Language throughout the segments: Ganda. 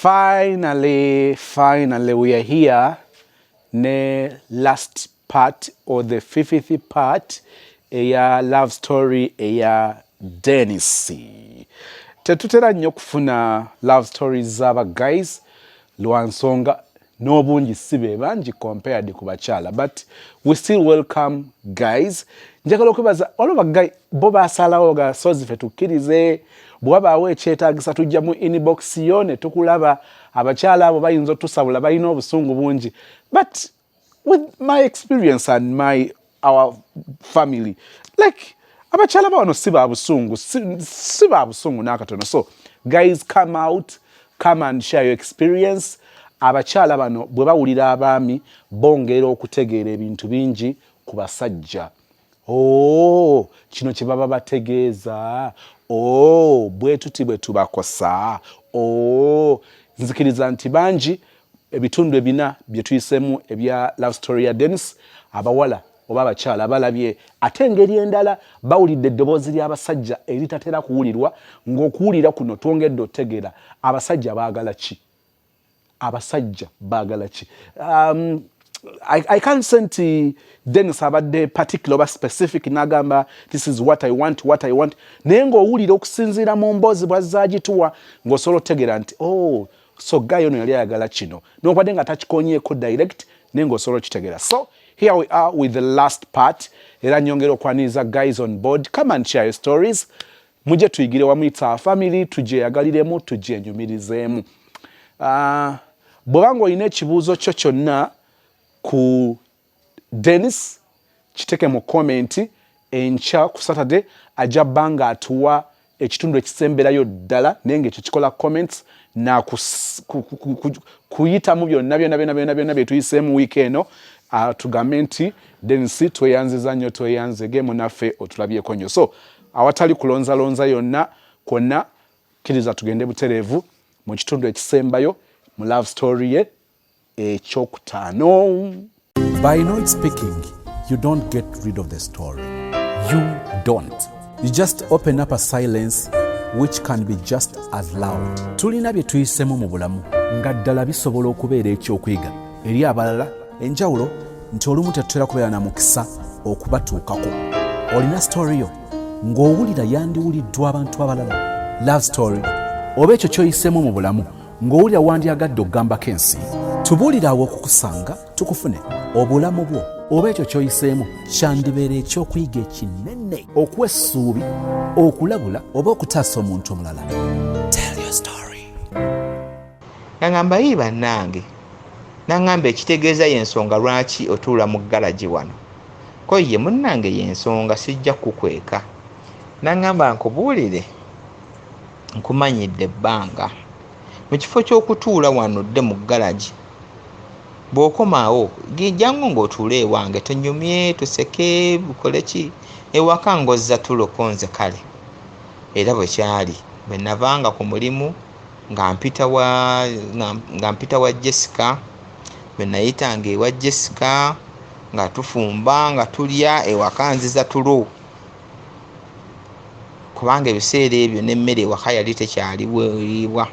Finally, we are here. Ne last part or the 50th part, eya love story eya Dennis. Tetutera nnyo kufuna love stories z'aba guys lwansonga n'obungi sibe bangi compared ku bakyala, but we still welcome guys. Njagala okwebaza olaba guy bo basalawo ga sozi fe tukkirize bwabaawo ekyetaagisa tujja mu inbox yo ne tukulaba abakyala abo bayinza otusabula balina obusungu bungi, but with my experience and our family, like abakyala bano si ba busungu n'akatono. So guys, come out, come and share your experience. Abakyala bano bwe bawulira abaami bongera okutegeera ebintu bingi ku basajja. Oh, kino kye baba bategeeza. Oh, bwe tuti bwe tubakosa. Oh, nzikiriza nti bangi ebitundu ebina bye tuyisemu ebya love story ya Dennis, abawala oba abakyala balabye ate engeri endala bawulidde eddoboozi ly'abasajja eritatera kuwulirwa, ng'okuwulira kuno twongedde otegeera abasajja baagala ki. Abasajja baagala ki. I can't say nti Dennis abadde particular oba specific n'agamba this is what I want. Naye ng'owulira okusinziira mu mboozi bw'azzaagituwa ng'osobola otegeera nti oh, so guy ono yali ayagala kino. N'obadde nga takikonyeeko direct naye ng'osobola okitegeera. So here we are with the last part. Era nyongera okwaniriza guys on board. Come and share your stories. Mujje tuyigire wamu, it's our family, tugyeyagaliremu, tugyenyumirizeemu. Bw'oba ng'olina ekibuuzo kyo kyonna ku Dennis, kiteke mu comment. Enkya ku Saturday ajja bbanga atuwa ekitundu ekisemberayo ddala, naye ng'ekyo kikola comments na kuyitamu byonna bye tuyiseemu wiiki eno. Tugambe nti Dennis tweyanziza nnyo, tweyanzege munaffe otulabyeko nnyo. So awatali kulonzalonza yonna kwonna, kkiriza tugende butereevu mu kitundu ekisembayo mu love story ye ekyokutaano. By not speaking, you don't get rid of the story. You don't. You just open up a silence which can be just as loud. Tulina bye tuyisemu mu bulamu nga ddala bisobola okubeera ekyokwiga eri abalala. Enjawulo nti olumu tetutera kubeera na mukisa okubatuukako. Olina story yo ng'owulira yandiwuliddwa abantu abalala. Love story oba ekyo kyoyisemu mu bulamu ng'owulira wandyagadde okugambako ensi. Tubuulira awo okukusanga tukufune. Obulamu bwo oba ekyo kyoyiseemu kyandibeera ekyokuyiga ekinene, okuwa essuubi, okulabula oba okutaasa omuntu omulala. Tell your story. Nangamba yi bannange, nangamba ekitegeeza y'ensonga lwaki otuula mu galaji wano. Ko ye munnange y'ensonga sijja kukweka. Nangamba nkubuulire, nkumanyidde ebbanga. Mu kifo ky'okutuula wano dde mu galaji, bw'okomaawo jangu ng'otuule ewange tunyumye tuseke bukole ki, ewaka ng'ozza tulokonze kale. Era bwe kyali bwe navanga ku mulimu nga mpita wa Jessica, bwe nayitanga ewa Jessica nga tufumba nga tulya ewaka nziza tulo, kubanga ebiseera ebyo n'emmere ewaka yali tekyaliibwa.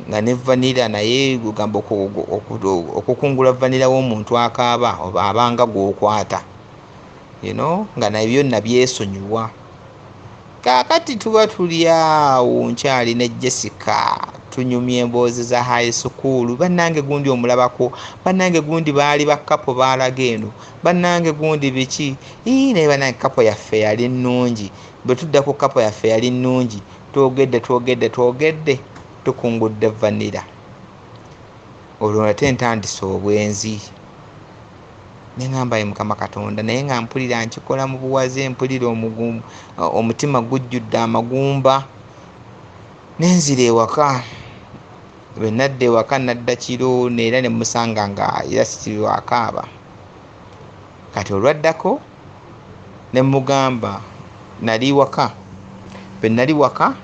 Nga ne vanilla naye gugamba okukungula vanilla w'omuntu akaaba oba abanga gw'okwata, nga naye byonna byesonyiwa. Kaakati tuba tuli awo nkyali ne Jessica tunyumya emboozi za high school. Bannange gundi omulabako, bannange gundi baali bakapo baalaga eno, bannange gundi biki. Naye bannange kapo yaffe yali nnungi. Bwe tudda ku kapo yaffe yali nnungi, twogedde tukungudde vanilla. Olwo ate ntandise obwenzi. Ne ngamba ye Mukama Katonda, naye nga mpulira nkikola mu buwaze, mpulira omutima gujjudde amagumba. Nenzira ewaka. Bwe nadda ewaka nadda kiro, neera ne musanga nga era sikiri akaaba. Kati olwaddako ne mugamba nali waka. Bwe nali waka,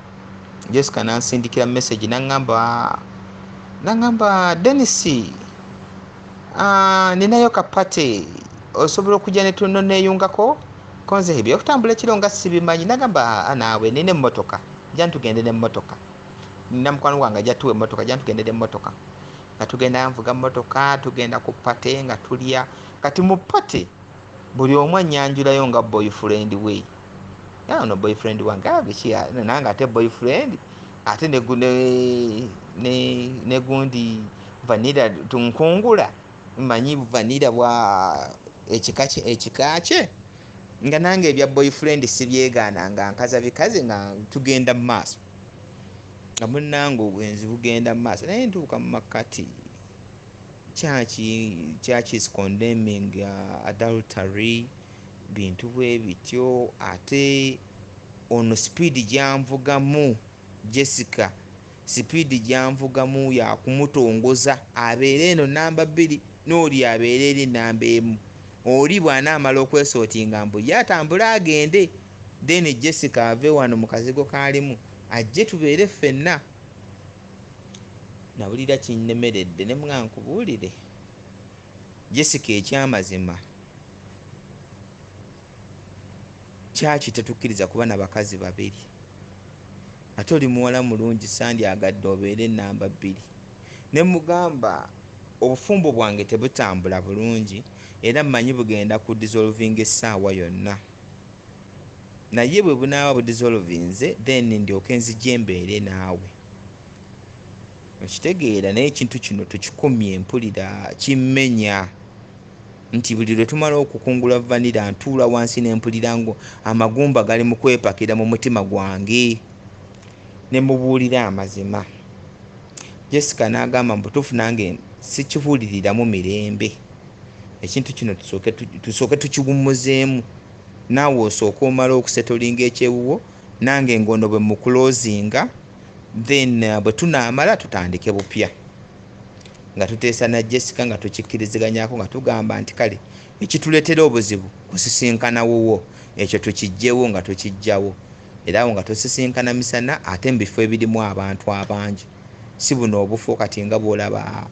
Jessica nansindikira message nangamba Dennis, ninayo kapate osobola okujja ne tuno neeyungako konze ebyo okutambula ekiro nga sibimanyi. Nagamba naawe nina emmotoka, jja ntugende n'emmotoka. namukwano gwange ajja tuwa emmotoka, ajja tugendera emmotoka nga tugenda nvuga mmotoka tugenda ku pate nga tulya. Kati mu pate buli omu annyanjulayo nga boyfriend we. No boyfriend wange nange ate boyfriend ate ne gundi vanilla tunkungula mmanyi vanilla bwa ekika kye nga nange ebya boyfriend sibyegaana nga nkaza bikaze nga tugenda mu maaso nga munnange obwenzi bugenda mu maaso naye ntuuka mu makkati church is condemning adultery bintu bwe bityo. Ate ono speed gyanvugamu Jessica, speed gyanvugamu ya kumutongoza abeere eno namba 2 n'oli abeere eri namba 1. Oli bw'anaamala okwesootinga mbu yatambula agende, then Jessica ave wano mu kazigo kaalimu ajje tubeere ffenna. Nawulira kinnemeredde ne mga nkubuulire Jessica ekyamazima kyaki tetukkiriza kuba na bakazi 2 ate oli muwala mulungi sandyagadde obeere namba 2. Ne mugamba obufumbo bwange tebutambula bulungi era mmanyi bugenda ku dissolving essaawa yonna, naye bwe bunaaba budissolvinze then ndyoke nzije embeere naawe. Okitegeera naye ekintu kino tukikomye mpulira kimmenya nti buli lwe tumala okukungula vanira ntuula wansi n'empulira ngo amagumba gali mu kwepakira mu mutima gwange ne mubuulira amazima. Jessica n'agamba mbutuufu nange sikibuuliriramu mirembe, ekintu kino tusooke tukiwummuzeemu, naawe osooka omala okusetolinga ekyewuwo nange ngono bwe mukulozinga, then bwe tunaamala tutandike bupya nga tuteesa na Jessica nga tukikkiriziganyako nga tugamba nti kale ekituleetera obuzibu kusisinkana wuwo ekyo tukijjewo nga tukijjawo, era awo nga tusisinkana misana ate mu bifo ebirimu abantu abangi, si buno obufu kati nga bw'olaba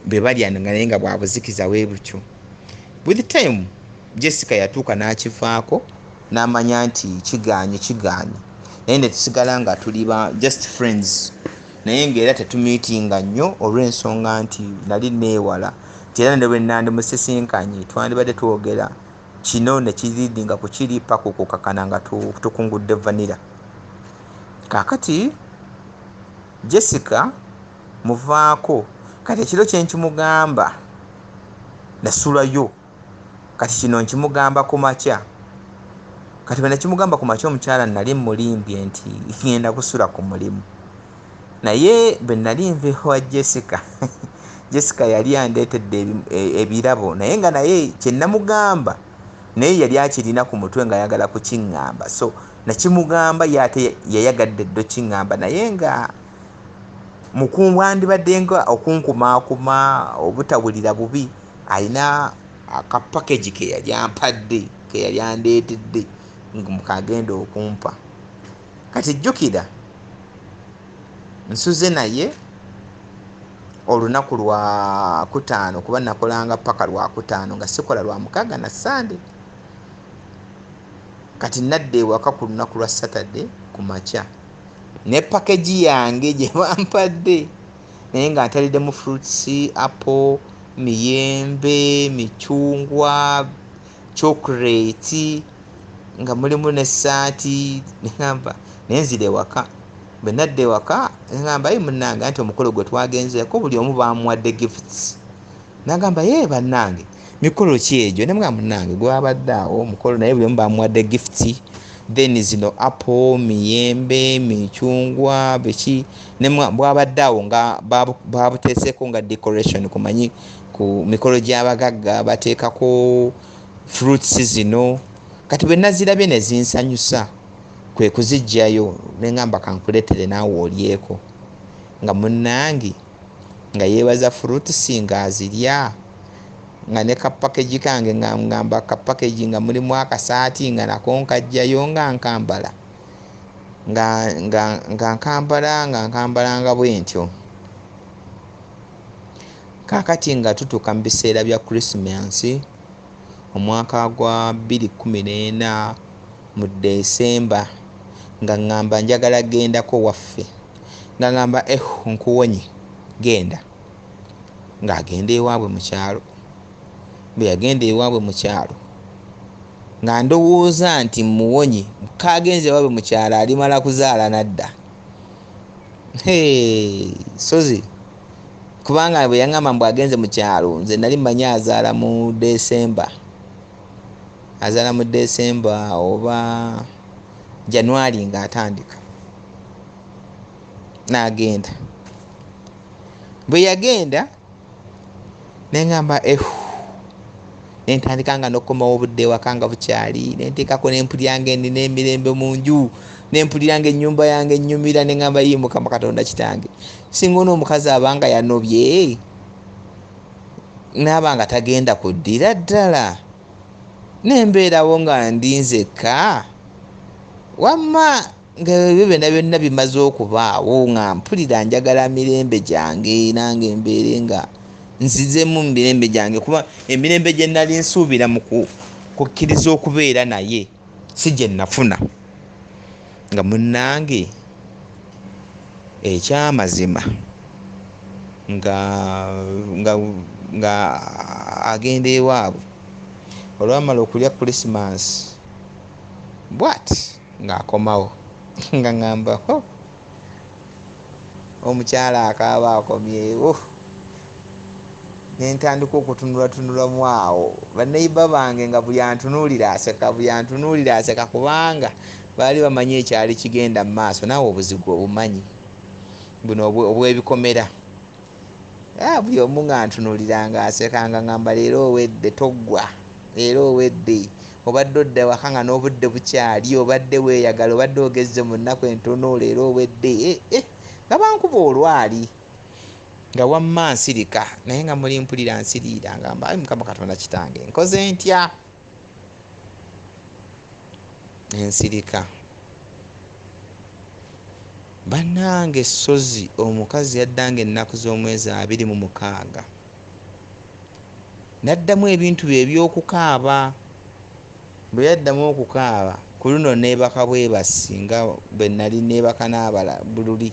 be balya naye nga bwabuzikiza bwe butyo. With time Jessica yatuuka n'akivaako n'amanya nti kigaanye naye ne tusigala nga tuli just friends, naye ng'era tetumiitinga nnyo olw'ensonga nti nali neewala nti era ne bwe nandimusisinkanye twandibadde twogera kino ne kiridinga ku kiri paka okukakana nga tukungudde vanira. Kaakati Jessica muvaako, kati ekiro kye nkimugamba nasulayo, kati kino nkimugamba ku makya. Kati bwe nakimugamba ku makya omukyala nali mulimbye nti ngenda kusula ku mulimu, naye bwe nali nveewa Jessica Jessica yali andeetedde ebirabo, naye nga naye kye namugamba naye yali akirina ku mutwe nga ayagala kukiŋŋamba, so nakimugamba yate yayagadde ddo kiŋŋamba, naye nga mukuwandibadde nga okunkumaakuma obutawulira bubi alina akapakeji ke yali ampadde ke yali andeetedde mukagenda okumpa. Kati jjukira nsuze naye olunaku lwa kutaano kuba nakolanga paka lwa kutaano nga sikola lwa mukaaga na Sunday. Kati nadde ewaka ku lunaku lwa Saturday ku makya ne pakeji yange gye bampadde naye nga ntaliddemu fruits, apple, miyembe, micungwa, chocolate nga mulimu n'essaati. Nengamba nenzira ewaka, bwe nadda ewaka ngamba ye munnange anti omukolo gwe twagenzeeko buli omu bamuwadde gifts. Nagamba ye bannange mikolo ki egyo? Ne mga munnange gwabadde awo omukolo naye buli omu bamuwadde gifts, then zino apple, miyembe, micungwa biki ne bwabadde awo nga babuteeseko nga decoration, kumanyi ku mikolo gy'abagagga bateekako fruits zino. Kati bwe nazirabye ne zinsanyusa kwe kuzijjayo ne ngamba kankuleetere naawe olyeko, nga munnange nga yeebaza fruits nga azirya, nga ne kapakeji kange ngamba kapakeji nga mulimu akasaati nga nako nkajjayo nga nkambala nga nkambalanga bwe ntyo. Kaakati nga tutuuka mu biseera bya Christmas omwaka gwa 2014 mu December, nga ngamba njagala gendako waffe nga ngamba nkuwonye genda. Ng'agenda ewaabwe mu kyalo. Bwe yagenda ewaabwe mu kyalo nga ndowooza nti muwonye kagenze ewaabwe mu kyalo alimala kuzaala nadda. Sozi kubanga bwe yaŋŋamba mbu agenze mu kyalo nze nali mmanyi azaala mu Desemba oba January ng'atandika. N'agenda. Bwe yagenda neŋŋamba nentandika nga n'okukomawo obudde ewaka nga bukyali, nenteekako n'empulira ng'endi n'emirembe mu nju, n'empulira ng'ennyumba yange ennyumira, neŋŋamba ye Mukama Katonda kitange, singa n'omukazi abanga yanobye n'aba nga tagenda kuddira ddala nembeerawo nga ndi nzekka, wamma nga ebyo byonna bimaze okubaawo nga mpulira njagala mirembe gyange nange mbeere nga nzizemu mu mirembe gyange, kuba emirembe gye nali nsuubira mu kukkiriza okubeera naye si gye nafuna. Nga munnange ekyamazima nga agenda ewaabwe olwamala okulya Christmas bw'ati ng'akomawo nga ngamba omukyala akaaba akomyewo. Nentandika okutunulatunulamu awo baneiba bange nga buli antunuulira aseka kubanga baali bamanyi ekyali kigenda mu maaso. Naawe obuzigwa obumanyi buno obw'ebikomera. Buli omu nga ntunuulira nga aseka nga ngamba leero owedde toggwa, leero owedde, obadde odda ewaka nga n'obudde bukyali, obadde weeyagala, obadde ogezze mu nnaku entono, leero owedde nga bankuba olwali nga wamma nsirika, naye nga muli mpulira nsiriira ngamba ayi Mukama Katonda kitange nkoze ntya. Ensirika. Bannange Sozi omukazi yaddanga ennaku z'omwezi 26. Naddamu ebintu bye eby'okukaaba. Bwe yaddamu okukaaba ku luno neebaka bwebasi nga bwe nali neebaka n'abala bululi.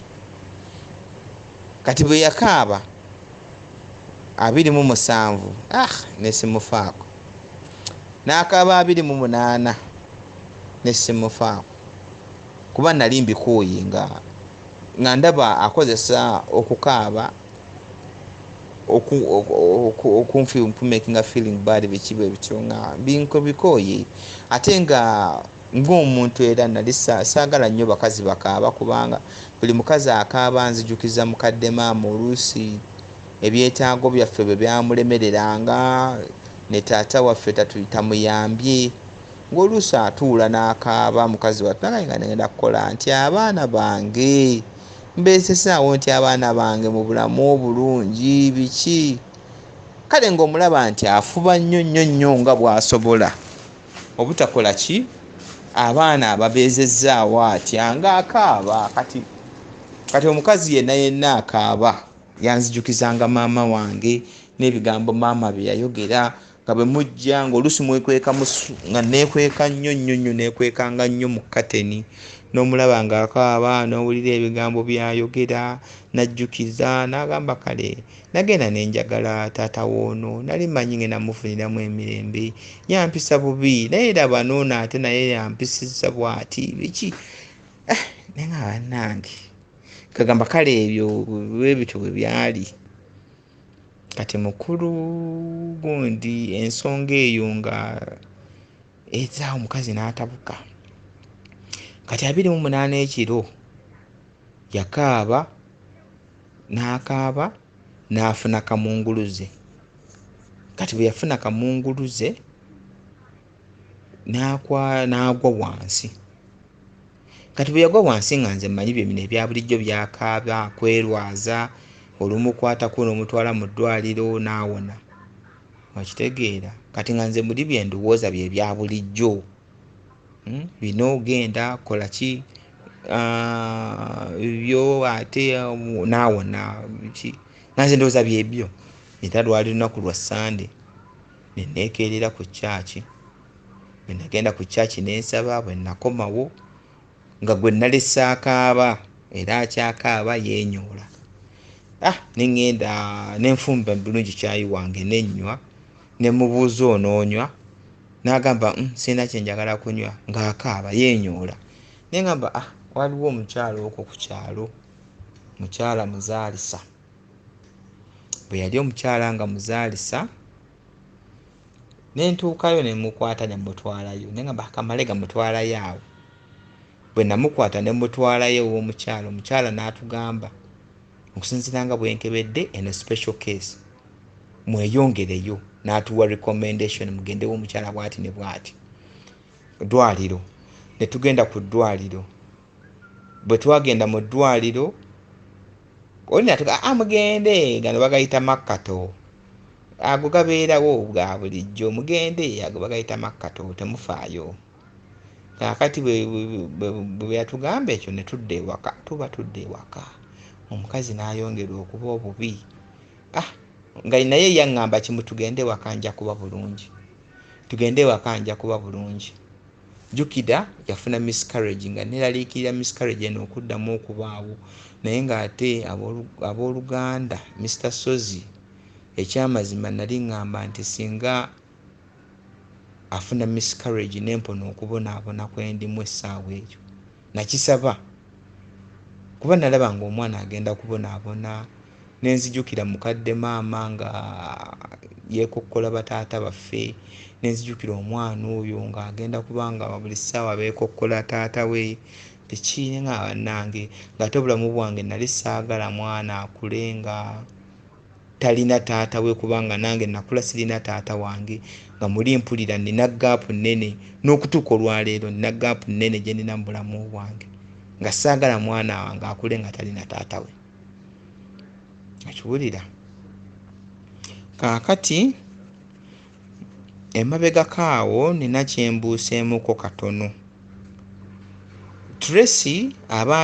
Kati bwe yakaaba 27 nesimufaako, n'akaaba 28 nesimufaako, kuba nali mbikooye nga ndaba akozesa okukaaba making a feeling bad bikibe bityo nga bikooye, ate nga ng'omuntu era nali saagala nnyo bakazi bakaaba kubanga buli mukazi akaaba nzijukiza mukadde maama oluusi ebyetaago byaffe bwe byamulemereranga ne taata waffe tamuyambye, ng'oluusi atuula n'akaaba mukazi wattu nga negenda kukola nti abaana bange mbeesesaawo nti abaana bange mu bulamu obulungi biki. Kale ng'omulaba nti afuba nnyo nga bw'asobola obutakola ki abaana ababeezezzaawo atya ng'akaaba. Kati omukazi yenna akaaba yanzijukizanga maama wange n'ebigambo maama bye yayogera nga bwe mujja ng'oluusi mwekweka nga neekweka nnyo neekwekanga nnyo mu kateni, n'omulaba ng'akaaba n'owulira ebigambo byayogera najjukiza n'agamba kale nagenda nenjagala taata woono, nali manyi ngenda mufuniramu emirembe, yampisa bubi naye raba noono ate naye yampisizza bw'ati biki. Naye nga bannange kagamba kale ebyo bwe bityo bwe byali. Kati mukulu gundi ensonga eyo nga ezaawo omukazi n'atabuka. Kati 28 ekiro yakaaba n'akaaba n'afuna kamunguluze. Kati bwe yafuna kamunguluze n'agwa wansi. Kati bwe yagwa wansi nga nze mmanyi bye bino ebya bulijjo byakaaba kwerwaza, olumu kwatako n'omutwala mu ddwaliro n'awona. Wakitegeera? Kati nga nze muli bye ndowooza bye bya bulijjo. Bino genda kola ki byo ate n'awona biki. Nga nze ndowooza byebyo. Era lwali lunaku lwa Sande ne neekeerera ku church. Bwe nagenda ku church n'ensaba, bwe nakomawo nga gwe nalese akaaba era akyakaaba yeenyoola. Nengenda nenfumba bulungi kyayi wange nenywa, nemubuuza onoonywa, n'agamba sina kye njagala kunywa, ng'akaaba yeenyoola. Nengamba waliwo omukyala okwo ku kyalo, mukyala muzaalisa. Bwe yali omukyala nga muzaalisa, nentuukayo nemukwata nemutwalayo. Nengamba kamale gamutwalayo awo. Bwe namukwata nemutwalayo ew'omukyala, omukyala n'atugamba, okusinziira nga bwenkebedde eno special case, mweyongereyo. N'atuwa recommendation mugendewo omukyala bw'ati ne bw'ati. Ddwaliro ne tugenda ku ddwaliro. Bwe twagenda mu ddwaliro, oli natuga mugende, gano bagayita makkato, ago gabeerawo bwa bulijjo, mugende, ago bagayita makkato, temufaayo. Kaakati bwe yatugamba ekyo ne tudda ewaka. Tuba tudda ewaka, omukazi n'ayongera okuba obubi. Nga naye yaŋŋamba kimu, tugende ewaka nja kuba bulungi, tugende ewaka nja kuba bulungi. Jjukira yafuna miscarriage, nga neraliikirira miscarriage eno okuddamu okubaawo, naye ng'ate abooluganda Mr. Sozi, ekyamazima nali ŋŋamba nti singa afuna miscarriage nempona okubonaabona kwendimu essaawa ekyo, nakisaba. Kuba nalaba ng'omwana agenda kubonaabona, nenzijukira mukadde maama nga yeekokkola bataata baffe, nenzijukira omwana oyo ng'agenda kubanga buli ssaawa beekokkola taata we, biki nga bannange, ng'ate obulamu bwange nali saagala mwana akule nga talina taata we, kubanga nange nakula sirina taata wange, nga muli mpulira nina gaapu nnene, n'okutuuka olwaleero nina gaapu nnene gye nina mu bulamu bwange, nga saagala mwana wange akule nga talina taata we. Akiwulira. Kaakati emabegako awo nina kyembuuseemuko katono. Tracy aba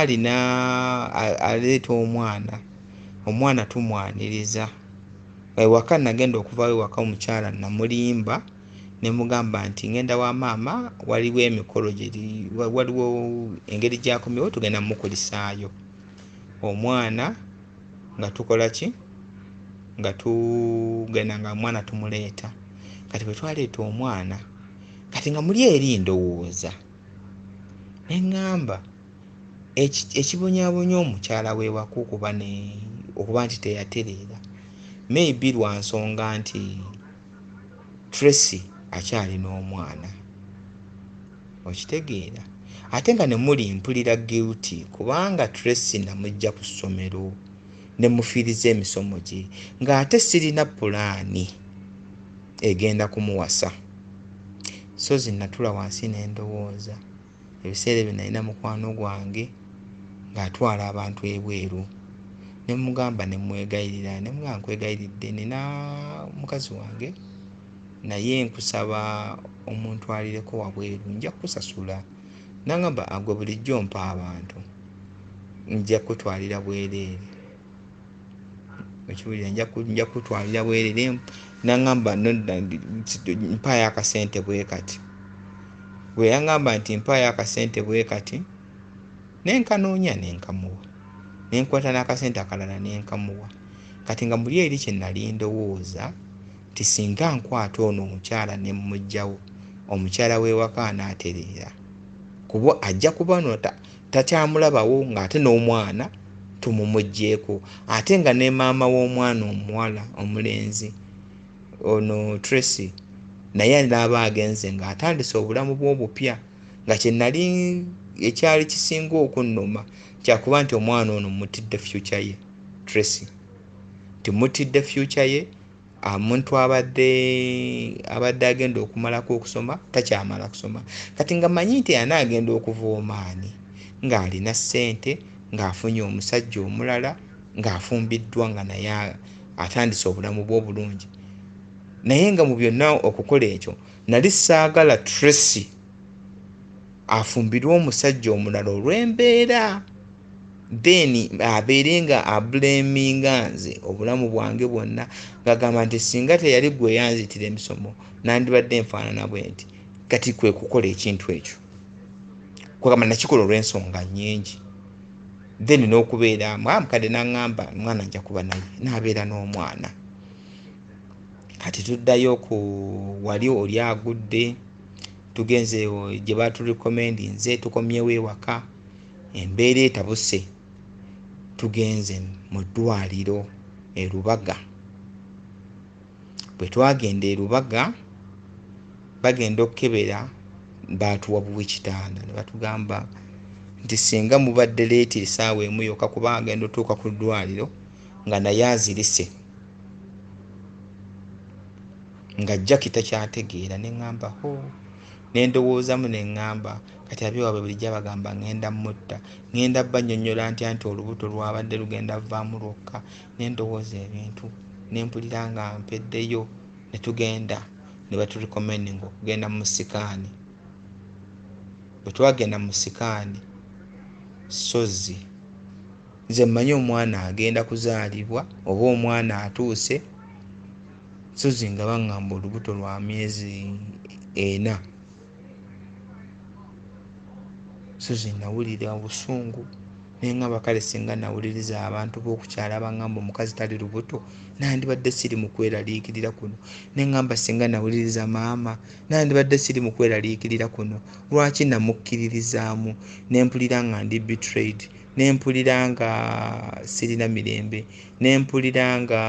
aleeta omwana tumwaniriza. Ewaka nagenda okuvaayo ewaka omukyala namulimba, ne mugamba nti ngenda wa maama, waliwo emikolo waliwo engeri gy'akomyewo, tugenda mukulisaayo. Omwana nga tukola ki? Nga tugenda nga omwana tumuleeta. Kati bwe twaleeta omwana, kati nga muli eri ndowooza, neŋŋamba ekibonyaabonya omukyala w'ewaka okuba nti teyatereera, maybe lwa nsonga nti Tracy akyalina omwana, okitegeera. Ate nga ne muli mpulira guilty, kubanga Tracy namujja ku ssomero ne mufiiriza emisomo gye, ng'ate sirina pulaani egenda kumuwasa. So zinnatula wansi n'endowooza, ebiseera ebyo nalina mukwano gwange ng'atwala abantu ebweru. Ne mugamba ne mwegayirira, ne mugamba nkwegayiridde, nina mukazi wange naye nkusaba omuntwalireko wabweru, nja kusasula. Nangamba agwe bulijjo mpa abantu, nja kutwalira bwereere. Ekiwulira, nja kutwalira bwereere. Nangamba mpaayo akasente bwe kati. Bwe yangamba nti mpaayo akasente bwe kati, nenkanoonya nenkamuwa, nenkwata n'akasente akalala nenkamuwa. Kati nga muli eri kye nali ndowooza nti singa nkwata ono omukyala ne mmuggyawo, omukyala w'ewaka anaatereera, kuba ajja kuba no takyamulabawo, ng'ate n'omwana tumumuggyeeko, ate nga ne maama w'omwana omuwala omulenzi ono Tracy naye n'aba agenze ng'atandise obulamu bw'obupya, nga kye nali ekyali kisinga okunnuma kyakuba nti omwana ono mutidde future ye. Tracy timutidde future ye. Omuntu abadde agenda okumalako okusoma takyamala kusoma. Kati nga manyi nti anaagenda okuva omaani, ng'alina ssente, ng'afunye omusajja omulala, ng'afumbiddwa, nga naye atandise obulamu bw'obulungi. Naye nga mu byonna okukola ekyo, nali saagala Tracy afumbirwe omusajja omulala olw'embeera, then abeere nga ableminga nze obulamu bwange bwonna, ng'agamba nti singa teyali gwe yanzitira emisomo nandibadde nfaanana bwe nti. Kati kwe kukola ekintu ekyo, kwegamba nakikola olw'ensonga nnyingi. then n'okubeera mukadde n'aŋŋamba omwana nja kuba naye n'abeera n'omwana. Kati tuddayo ku wali oli agudde tugenze gye baaturekomendi nze tukomyewo ewaka embeera etabuse tugenze mu ddwaliro e Lubaga. Bwe twagenda e Lubaga bagenda okukebera baatuwa buwe kitanda ne batugamba nti singa mubadde leeti essaawa emu yokka kuba agenda otuuka ku ddwaliro nga naye azirise nga Jackie takyategeera. Ne ŋŋamba ho ne ndowoozamu ne ŋŋamba kati abeewabwe bulijjo abagamba ŋŋenda mutta, ŋŋenda bannyonnyola ntya nti olubuto lwabadde lugenda vaamu lwokka. Ne ndowooza ebintu ne mpulira nga mpeddeyo ne tugenda ne baturekomendinga okugenda mu sikaani. Bwe twagenda mu sikaani sozi nze mmanyi omwana agenda kuzaalibwa oba omwana atuuse, sozi nga baŋŋamba olubuto lwa myezi 4. Sozi nawulira obusungu ne ŋŋamba kale singa nawuliriza abantu b'okukyala baŋŋamba omukazi tali lubuto nandibadde siri mu kweraliikirira kuno. Ne ŋŋamba singa nawuliriza maama nandibadde siri mu kweraliikirira kuno. Lwaki namukkiririzaamu? Ne mpulira nga ndi betrayed, ne mpulira nga sirina mirembe, ne mpulira nga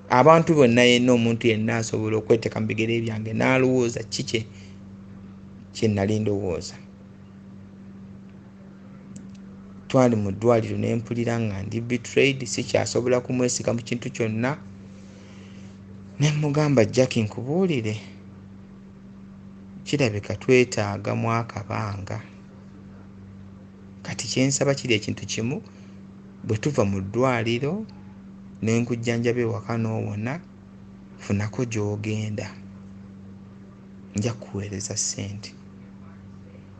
abantu bonna yenna omuntu yenna asobola okweteeka mu bigere byange n'alowooza kiki kye nali ndowooza. Twali mu ddwaliro ne mpulira nga ndi betrayed, sikyasobola kumwesiga mu kintu kyonna. Ne mugamba Jackie nkubuulire, kirabika twetaagamu akabanga. Kati kyensaba kiri ekintu kimu, bwe tuva mu ddwaliro ne nkujjanjaba ewaka n'owona, funako gy'ogenda nja kukuweereza ssente.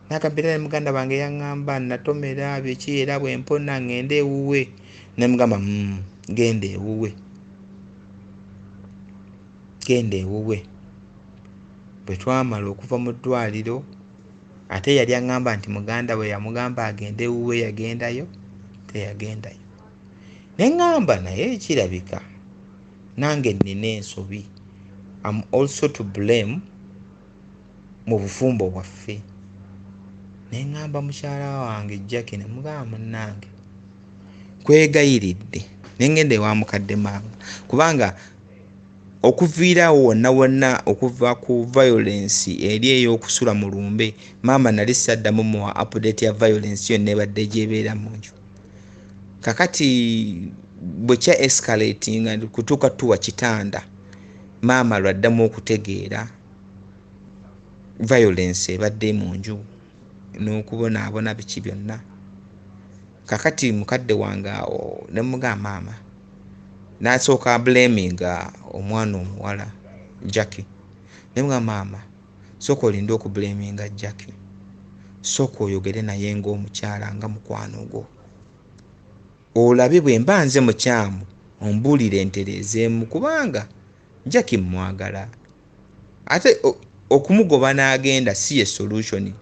N'akabeera ne muganda wange yaŋŋamba natomera biki era bwe mpona ŋŋende ewuwe. Ne mugamba genda ewuwe, genda ewuwe. Bwe twamala okuva mu ddwaliro ate yali aŋŋamba nti muganda we yamugamba agende ewuwe yagendayo, teyagendayo. Ne ŋŋamba naye kirabika nange nnina ensobi, I'm also to blame mu bufumbo bwaffe. Ne ŋŋamba mukyala wange Jackie ne mugamba munnange nkwegayiridde ne ŋŋenda ewa mukadde maama, kubanga okuviirawo wonna wonna okuva ku violence eri ey'okusula mu lumbe, maama nali saddamu muwa update ya violence yonna ebadde gyebeera mu nju. Kakati bwe kya escalatinga kutuuka tuwa kitanda, maama lwaddamu okutegeera violence ebadde mu nju n'okubonaabona biki byonna. Kakati mukadde wange awo ne mugamba maama, n'asooka blaminga omwana omuwala Jackie. Ne mugamba maama, sooka olinde okublaminga Jackie, sooka oyogere naye ng'omukyala nga mukwano gwo, olabe bwe mba nze mukyamu ombuulire entereezeemu, kubanga Jackie mwagala. Ate okumugoba n'agenda si ye solution,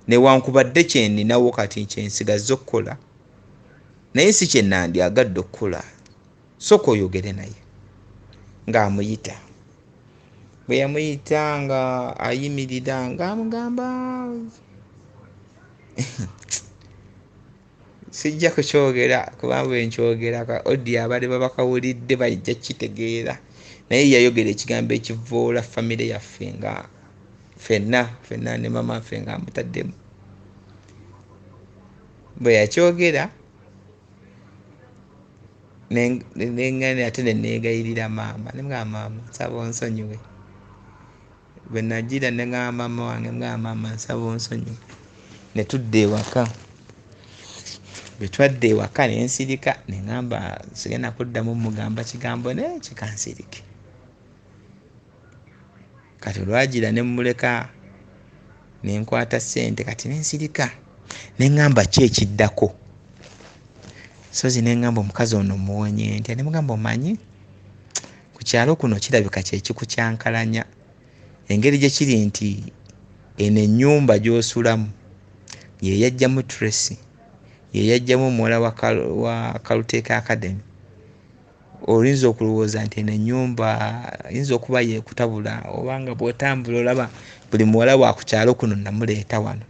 newankubadde kyeninawo kati kyensigazza okukola naye si kye nandyagadde okukola. Sooka oyogere naye. Ng'amuyita, bwe yamuyita nga ayimirira ng'amugamba sijja kukyogera kubanga bwe nkyogera ka odi abali babakawulidde bajja kitegeera, naye yayogera ekigambo ekivvoola famire yaffe nga ffenna ne mama ffe nga amutaddemu. Bwe yakyogera neŋŋane ate ne neegayirira maama, ne mugamba maama nsaba onsonyiwe. Bwe nagira ne ŋŋamba maama wange, mugamba maama nsaba onsonyiwe. Ne tudda ewaka. Bwe twadda ewaka ne nsirika ne ŋŋamba sigenda kuddamu mugamba kigambo naye kikansirike. Kati olwagira ne mmuleka ne nkwata ssente kati ne nsirika. Ne ŋŋamba ki ekiddako? Sozi ne ŋŋamba omukazi ono muwonye ntya? Ne mugamba omanyi ku kyalo kuno kirabika kye kikukyankalanya, engeri gye kiri nti eno ennyumba gy'osulamu ye yajjamu Tracy, ye yajjamu omuwala wa Kaluteeka Academy. Oyinza okulowooza nti eno ennyumba yinza okuba yeekutabula oba nga bw'otambula olaba buli muwala wa ku kyalo kuno namuleeta wano.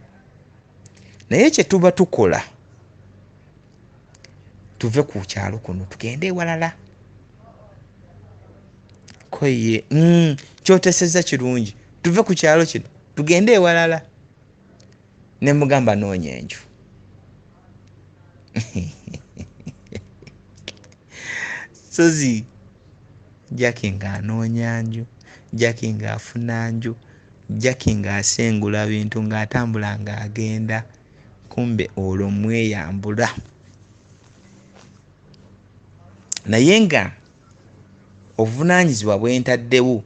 Naye kye tuba tukola, tuve ku kyalo kuno tugende ewalala. Koye kyotesezza kirungi, tuve ku kyalo kino tugende ewalala. Ne mugamba noonya enju. Sozi Jackie ng'anoonya nju, Jackie ng'afuna nju, Jackie ng'asengula bintu ng'atambula ng'agenda, kumbe olwo mweyambula. Naye nga obuvunaanyizibwa bwe ntaddewo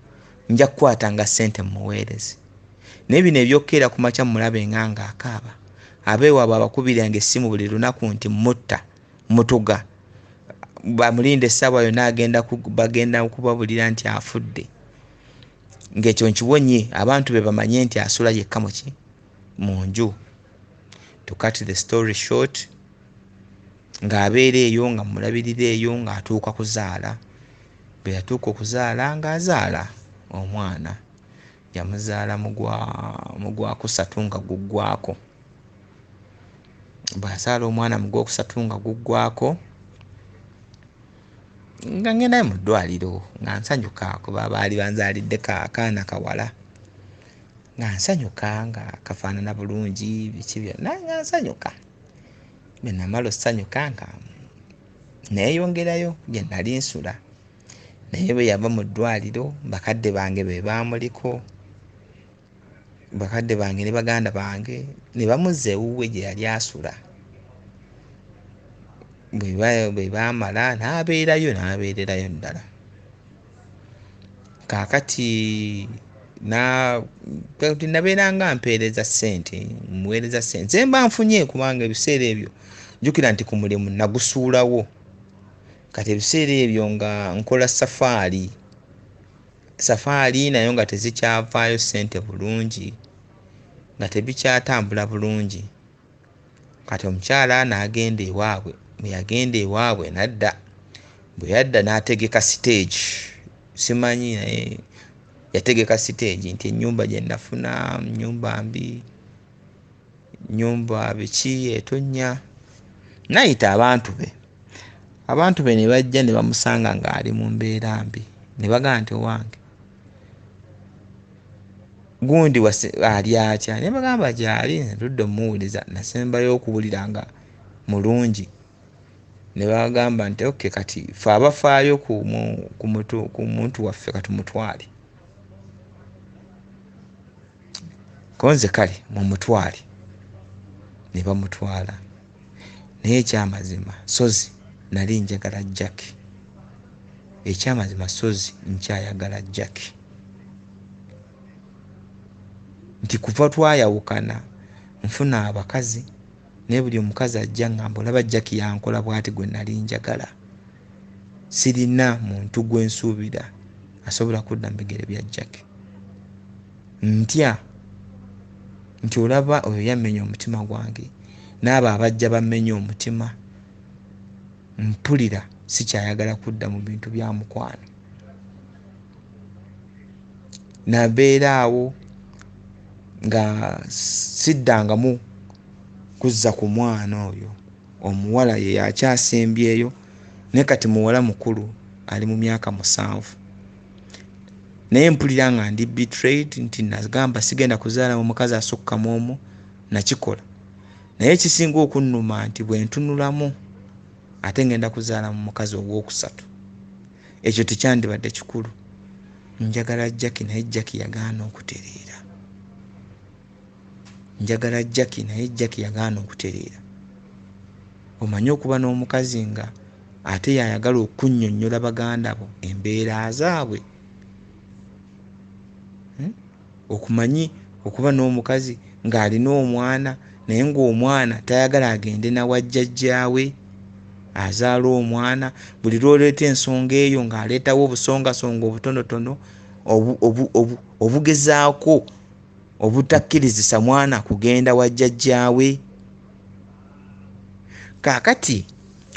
nja kukwatanga ssente muweereze. Naye bino ebyokkeera ku makya mulabe ng'akaaba. Abeewaabwe abakubiranga essimu buli lunaku nti mutta, mutuga. Bamulinde essaawa yonna bagenda okubabulira nti afudde. Ng'ekyo nkiwonye abantu be bamanye nti asula yekka mu nju. To cut the story short, ng'abeera eyo nga mulabirira eyo ng'atuuka kuzaala. Bwe yatuuka okuzaala ng'azaala omwana. Yamuzaala mu Gwakusatu nga guggwako. Bw'azaala omwana mu Gwokusatu nga guggwako, nga ngenda mu ddwaliro nga nsanyuka kuba baali banzaalidde akaana kawala. Nga nsanyuka nga kafaanana bulungi biki byonna nga nsanyuka. Bwe namala osanyuka nga neeyongerayo gye nali nsula. Naye bwe yava mu ddwaliro bakadde bange be baamuliko. Bakadde bange ne baganda bange ne bamuzza ewuwe gye yali asula. Bwe baamala n'abeererayo ddala. Kaakati nabeeranga mpeereza ssente, muweereza ssente ze mba nfunye, kubanga ebiseera ebyo jjukira nti ku mulimu nagusuulawo. Kati ebiseera ebyo nga nkola safaari nayo nga tezikyavaayo ssente bulungi, nga tebikyatambula bulungi. Kati omukyala n'agenda ewaabwe. Bwe yagenda ewaabwe n'adda. Bwe yadda n'ategeka stage. Simanyi naye yategeka stage nti ennyumba gye nafuna nnyumba mbi, nnyumba biki etonnya. N'ayita abantu be. Abantu be ne bajja ne bamusanga ng'ali mu mbeera mbi. Ne bagamba nti owange gundi ali atya? Ne bagamba gy'ali ntudde omuwuliza, nasembayo okuwulira nga mulungi. Ne bagamba nti okay, kati ffe abafaayo ku muntu waffe katumutwale. Konze kale mumutwale. Ne bamutwala. Naye ekyamazima sozi nali njagala Jackie. Ekyamazima sozi nkyayagala Jackie. Nti kuva twayawukana nfuna abakazi, naye buli omukazi ajja ngamba olaba Jackie yankola bw'ati gwe nali njagala. Sirina muntu gwe nsuubira asobola kudda mu bigere bya Jackie. Ntya nti olaba oyo yamenya omutima gwange, n'abo abajja bamenya omutima. Mpulira sikyayagala kudda mu bintu bya mukwano. Nabeera awo nga siddangamu kuzza ku mwana oyo. Omuwala ye yakyasembyeyo, naye kati muwala mukulu ali mu myaka 7. Naye mpulira nga ndi betrayed, nti nagamba sigenda kuzaala mu mukazi asukkamu omwo, nakikola. Naye kisinga okunnuma nti bwe ntunulamu ate ngenda kuzaala mu mukazi ow'okusatu. Ekyo tekyandibadde kikulu. Njagala Jackie naye Jackie yagaana okutereera. Njagala Jackie naye Jackie yagaana okutereera. Omanyi okuba n'omukazi nga ate yayagala okunnyonnyola baganda bo embeera zaabwe. Okumanyi okuba n'omukazi ng'alina omwana naye ng'omwana tayagala agende na wajjajjaawe, azaala omwana. Buli lw'oleeta ensonga eyo ng'aleetawo obusongasonga obutonotono obugezaako obutakkirizisa mwana kugenda wajjajjaawe. Kaakati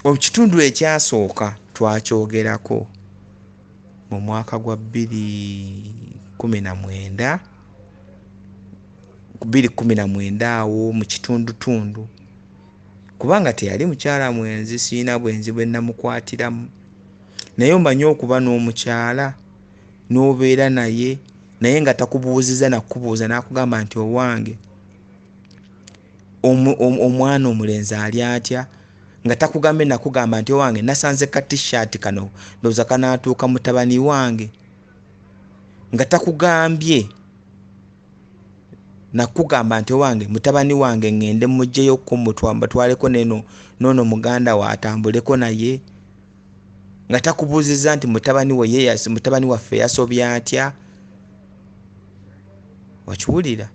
ekitundu ekyasooka twakyogerako mu mwaka gwa 2019 awo mu kitundutundu, kubanga teyali mukyala mwenzi, siina bwenzi bwe namukwatiramu, naye omanyi okuba n'omukyala n'obeera naye nga takubuuziza nakubuuza n'akugamba nti owange omwana omulenzi ali atya, nga takugambye nakugamba nti owange nasanze ka t-shirt kano ndowooza kanaatuuka mutabani wange, nga takugambye nakugamba nti owange mutabani wange ngende mugjeyo batwaleko nono muganda wa atambuleko naye, nga takubuuziza nti mutabani waffe yasobye atya. Wakiwulira?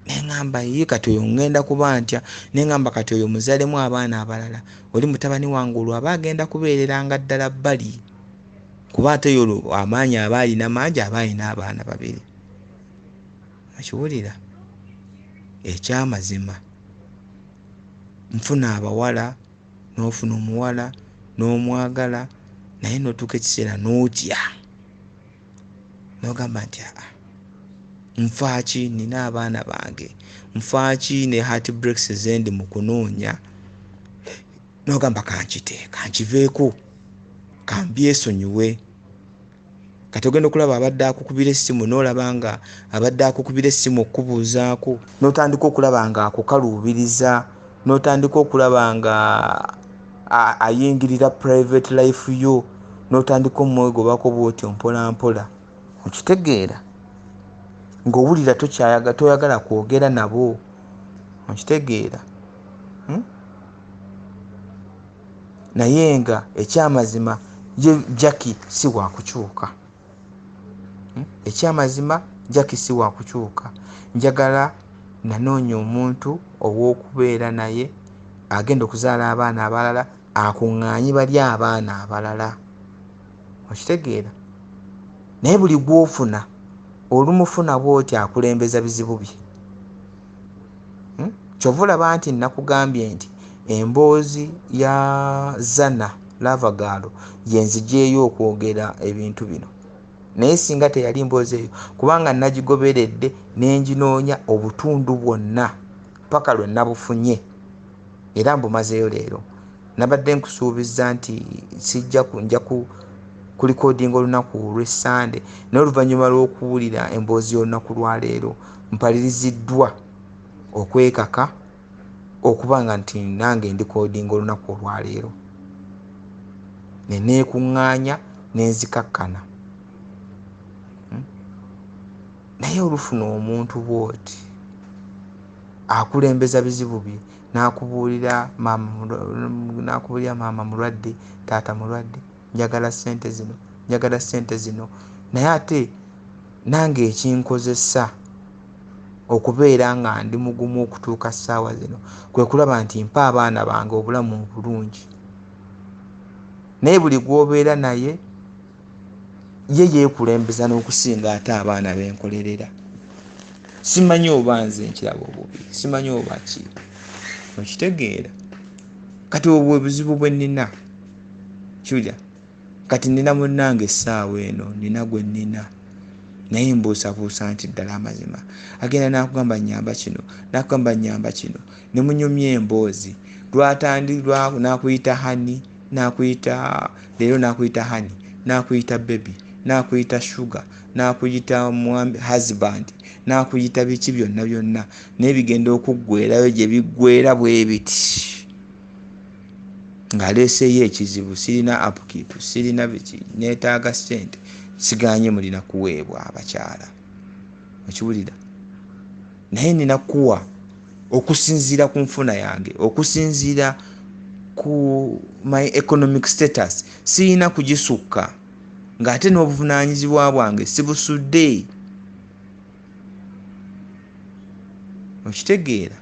Nengamba ye kati oyo ngenda kuba ntya, nengamba kati oyo muzalemu abaana abalala, oli mutabani wange olwo aba agenda kubeereranga ddala bbali, kuba ate oyo amaanyi aba alina mangi, aba alina abaana babiri. Wakiwulira? Ekyamazima nfuna abawala, n'ofuna omuwala n'omwagala, naye n'otuuka ekiseera n'otya, n'ogamba nti nfaaki, nina abaana bange, nfaaki ne heart breaks zendi mu kunoonya, n'ogamba kankiveeko, kambyesonyiwe. Kati ogenda okulaba abadde akukubira essimu, n'olaba nga abadde akukubira essimu okukubuuzaako, n'otandika okulaba nga akukaluubiriza, n'otandika okulaba nga ayingirira private life yo, n'otandika omwegobako bw'otyo mpola mpola. Okitegeera? Ng'owulira toyagala kwogera nabo. Okitegeera? Naye nga ekyamazima ye Jackie si wakukyuka. Ekyamazima Jackie si wakukyuka. Njagala nanoonya omuntu ow'okubeera naye agenda okuzaala abaana abalala, akuŋŋaanyi bali abaana abalala. Okitegeera? Naye buli gw'ofuna olumufuna bw'oti akulembeza bizibu bye. Kyova olaba nti nakugambye nti emboozi ya Zana Lavagalo yenzijeeyo okwogera ebintu bino, naye singa teyali mboozi eyo, kubanga nagigoberedde nenginoonya obutundu bwonna paka lwe nabufunye, era mbumazeyo leero. Nabadde nkusuubiza nti nja ku recording olunaku olw'Essande, naye oluvannyuma lw'okuwulira emboozi y'olunaku lwa leero mpaliriziddwa okwekaka okubanga nti nange ndi recording olunaku olwa leero, neekuŋŋaanya nenzikakkana. Naye olufuna omuntu bw'oti akulembeza bizibu bye, n'akubuulira maama mulwadde, taata mulwadde, njagala ssente zino, naye ate nange ekinkozesa okubeera nga ndi mugumu okutuuka ssaawa zino kwe kulaba nti mpa abaana bange obulamu obulungi. Naye buli gw'obeera naye ye yeekulembeza n'okusinga ate abaana benkolerera. Simanyi oba nze nkirabo obubi, simanyi oba ki. Okitegeera? Kati obwo obuzibu bwe nnina kiwulira, kati nina munnange essaawa eno, nina gwe nnina, naye mbuusabuusa nti ddala amazima agenda n'akugamba nnyamba kino, n'akugamba nnyamba kino, ne munyumya emboozi n'akuyita hani, n'akuyita leero, n'akuyita hani, n'akuyita baby, n'akuyita sugar, n'akuyita husband, n'akuyita biki byonna, naye bigenda okuggweerayo gye biggweera bwe biti. Ng'aleeseyo ekizibu, sirina upkeep, sirina biki, neetaaga ssente, siganye mulina kuweebwa abakyala. Okiwulira? Naye nina kuwa okusinziira ku nfuna yange, okusinziira ku my economic status, sirina kugisukka, ng'ate n'obuvunaanyizibwa bwange sibusudde. Okitegeera?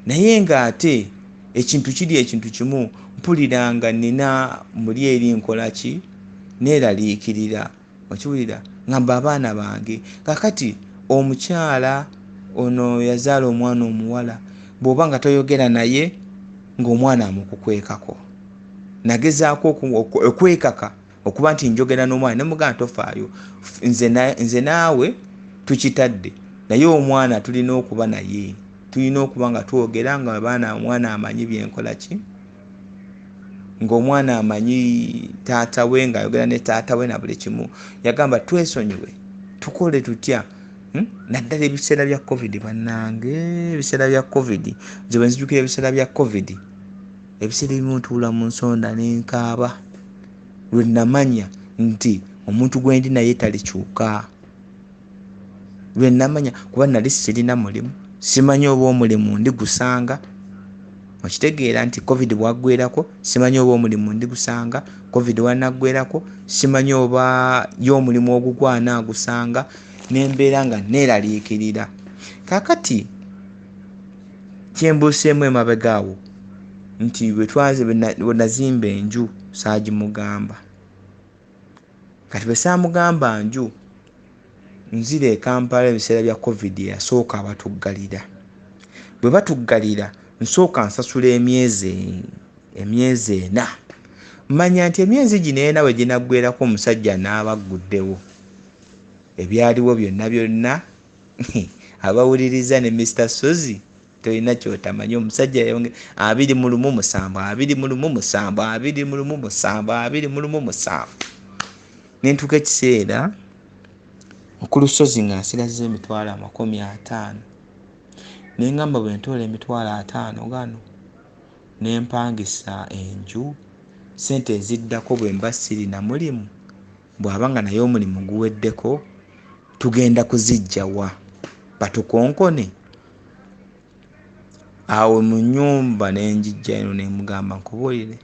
Naye ng'ate ekintu kimu, mpulira nga nina muli eri nkola ki, neeraliikirira. Okiwulira? Ngamba abaana bange. Kakati omukyala ono yazaala omwana omuwala bw'oba nga toyogera naye ng'omwana amukukwekako. Nagezaako okwekaka okuba nti njogera n'omwana ne mugamba tofaayo, nze naawe tukitadde, naye omwana tulina okuba naye, tulina okuba nga twogera nga omwana amanyi byenkola ki, ng'omwana amanyi taata we, ng'ayogera ne taata we na buli kimu. Yagamba twesonyiwe, tukole tutya. Naddala ebiseera bya covid bannange, ebiseera bya covid, nze bwe nzijukira ebiseera bya covid, ebiseera ebimu ntuula mu nsonda n'enkaaba lwe namanya nti omuntu gwe ndi naye talikyuka. Lwe namanya kuba nali sirina mulimu, simanyi oba omulimu ndigusanga. Okitegeera nti covid bwaggweerako simanyi oba omulimu ndigusanga, covid wanaggweerako simanyi oba y'omulimu ogugwana agusanga, n'embeera nga neeraliikirira. Kaakati kyembuuseemu emabegaawo nti bwe nazimba enju saagimugamba. Kati bwe saamugamba nju, nzira e Kampala ebiseera bya covid yasooka abatuggalira. Bwe batuggalira nsooka nsasula emyezi 4. Manya nti emyezi gino ena we ginaggweerako omusajja n'abagguddewo. Ebyaliwo byonna abawuliriza ne Mr. Sozi tolina kyotamanyi. Omusajja yayongera 2017 nentuuka ekiseera okulusozi nga nsigaze emitwalo 50. Nengamba bwe ntoola emitwalo 50 gano nempangisa enju, sente eziddako bwe mba sirina mulimu, bw'aba nga naye omulimu guweddeko, tugenda kuzijjawa batukonkone. Awo mu nnyumba nenjijja eno nemugamba nkubuulire,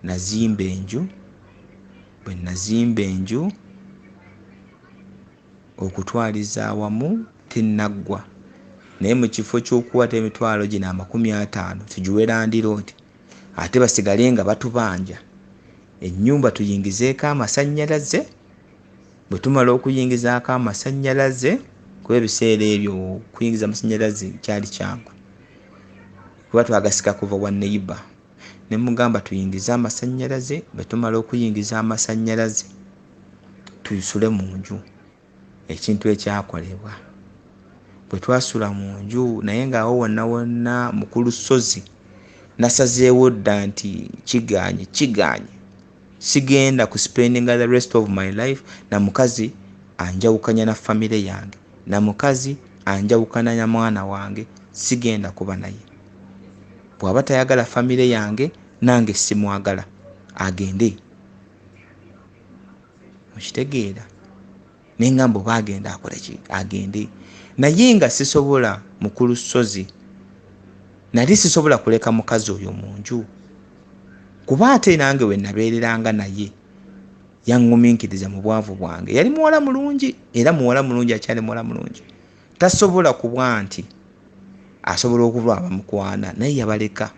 nazimba enju. Bwe nazimba enju okutwaliza awamu tennaggwa, naye mu kifo ky'okuwata emitwalo gino 50 tugiwera ndirooti, ate basigale nga batubanja. Ennyumba tuyingizeeko amasannyalaze. Bwe tumala okuyingizaako amasannyalaze, kuba ebiseera ebyo okuyingiza amasannyalaze kyali kyangu kuba twagasika kuva wa neighbor. Ne mugamba tuyingize amasannyalaze, bwe tumala okuyingiza amasannyalaze tuyisule mu nju. Ekintu ekyakolebwa bwe twasula mu nju, naye ng'awo wonna mu ku lusozi nasazeewo dda nti kiganye sigenda ku spending the rest of my life na mukazi anjawukanya na family yange, na mukazi anjawukana na mwana wange, sigenda kuba naye. Bw'aba tayagala family yange nange simwagala, agende. Okitegeera? Nengamba oba agenda akole ki? Agende. Naye nga sisobola mu ku lusozi, nali sisobola kuleka mukazi oyo mu nju kuba ate nange we nabeereranga naye yangumiikiriza mu bwavu bwange. Yali muwala mulungi, era muwala mulungi akyali muwala mulungi. Tasobola kubwa nti asobola okuba abamukwana, naye yabaleka.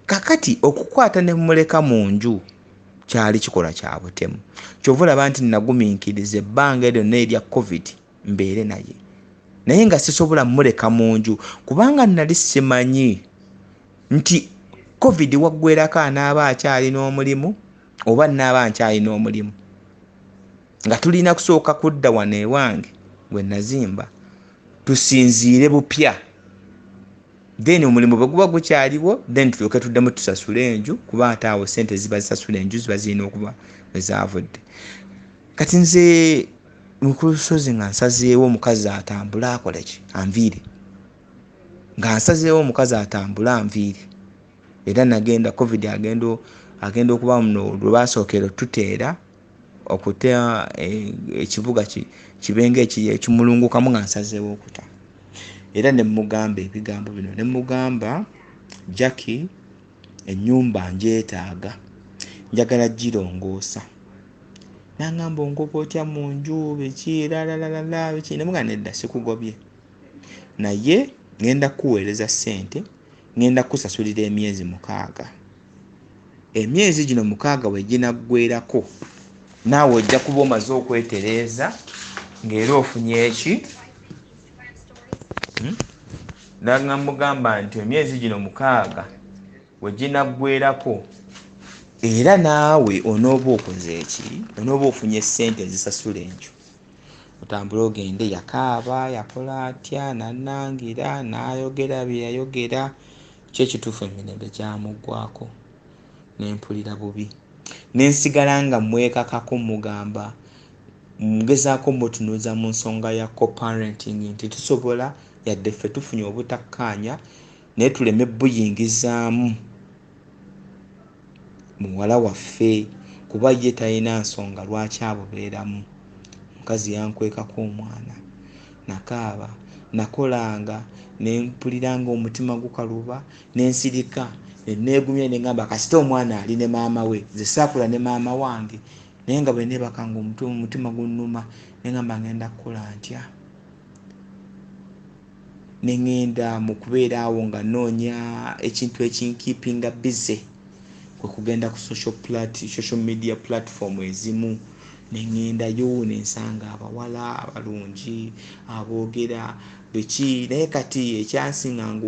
Kakati okukwata ne muleka mu nju kyali kikola kya butemu. Kyova olaba nti nagumiikiriza ebbanga eryo n'erya covid mbeere naye, naye nga sisobola muleka mu nju kubanga nali simanyi nti covid waggweerako anaaba akyali n'omulimu oba naaba nkyali n'omulimu, nga tulina kusooka kudda wano ewange bwe nazimba tusinziire bupya, then omulimu bwe guba gukyaliwo then tulyoke tuddemu tusasule enju kuba ate awo sente ziba zisasula enju ziba zirina okuba ezavudde. Kati nze mu ku lusozi nga nsazeewo omukazi atambula akole ki? Anviire. Nga nsazeewo omukazi atambula anviire. Era nagenda covid agenda okuba muno lwe basookera tuteera okutea ekibuga kibenga ekimulungukamu nga nsazeewo okuta. Era ne mugamba ebigambo bino, ne mugamba Jackie, ennyumba njeetaaga, njagala girongoosa. Nangamba ongoba otya mu nju biki lalalala biki? Ne mugamba nedda sikugobye, naye ngenda kuweereza ssente, ngenda kusasulira emyezi 6. Emyezi gino 6 we ginaggweerako naawe ojja kuba omaze okwetereeza ng'era ofunye eki? namugamba nti emyezi gino 6 we ginaggwerako era naawe onooba okoze eki, onooba ofunye ssente ezisasula enju, otambule ogende. Yakaaba, yakola atya, nanangira, n'ayogera bye yayogera. Kyekituufu emirembe gyamuggwako, nempulira bubi, nensigala nga mwekakako mugamba, mugezaako mutunuuza mu nsonga ya co-parenting nti tusobola yadde ffe tufunye obutakkaanya naye tuleme buyingizaamu muwala waffe kuba ye talina nsonga lwaki abubeeramu. Mukazi yankwekako omwana, nakaaba, nakolanga, nempuliranga omutima gukaluba, nensirika, neegumya nengamba kasita omwana ali ne maama we, nze saakula ne maama wange, naye nga bwe neebakanga omutima gunnuma, nengamba ngenda kukola ntya. Nengenda mu kubeera awo nga noonya ekintu ekinkiipinga busy, kwe kugenda ku social media platform ezimu. Nengendayo nensanga abawala abalungi aboogera biki, naye kati ekyansinganga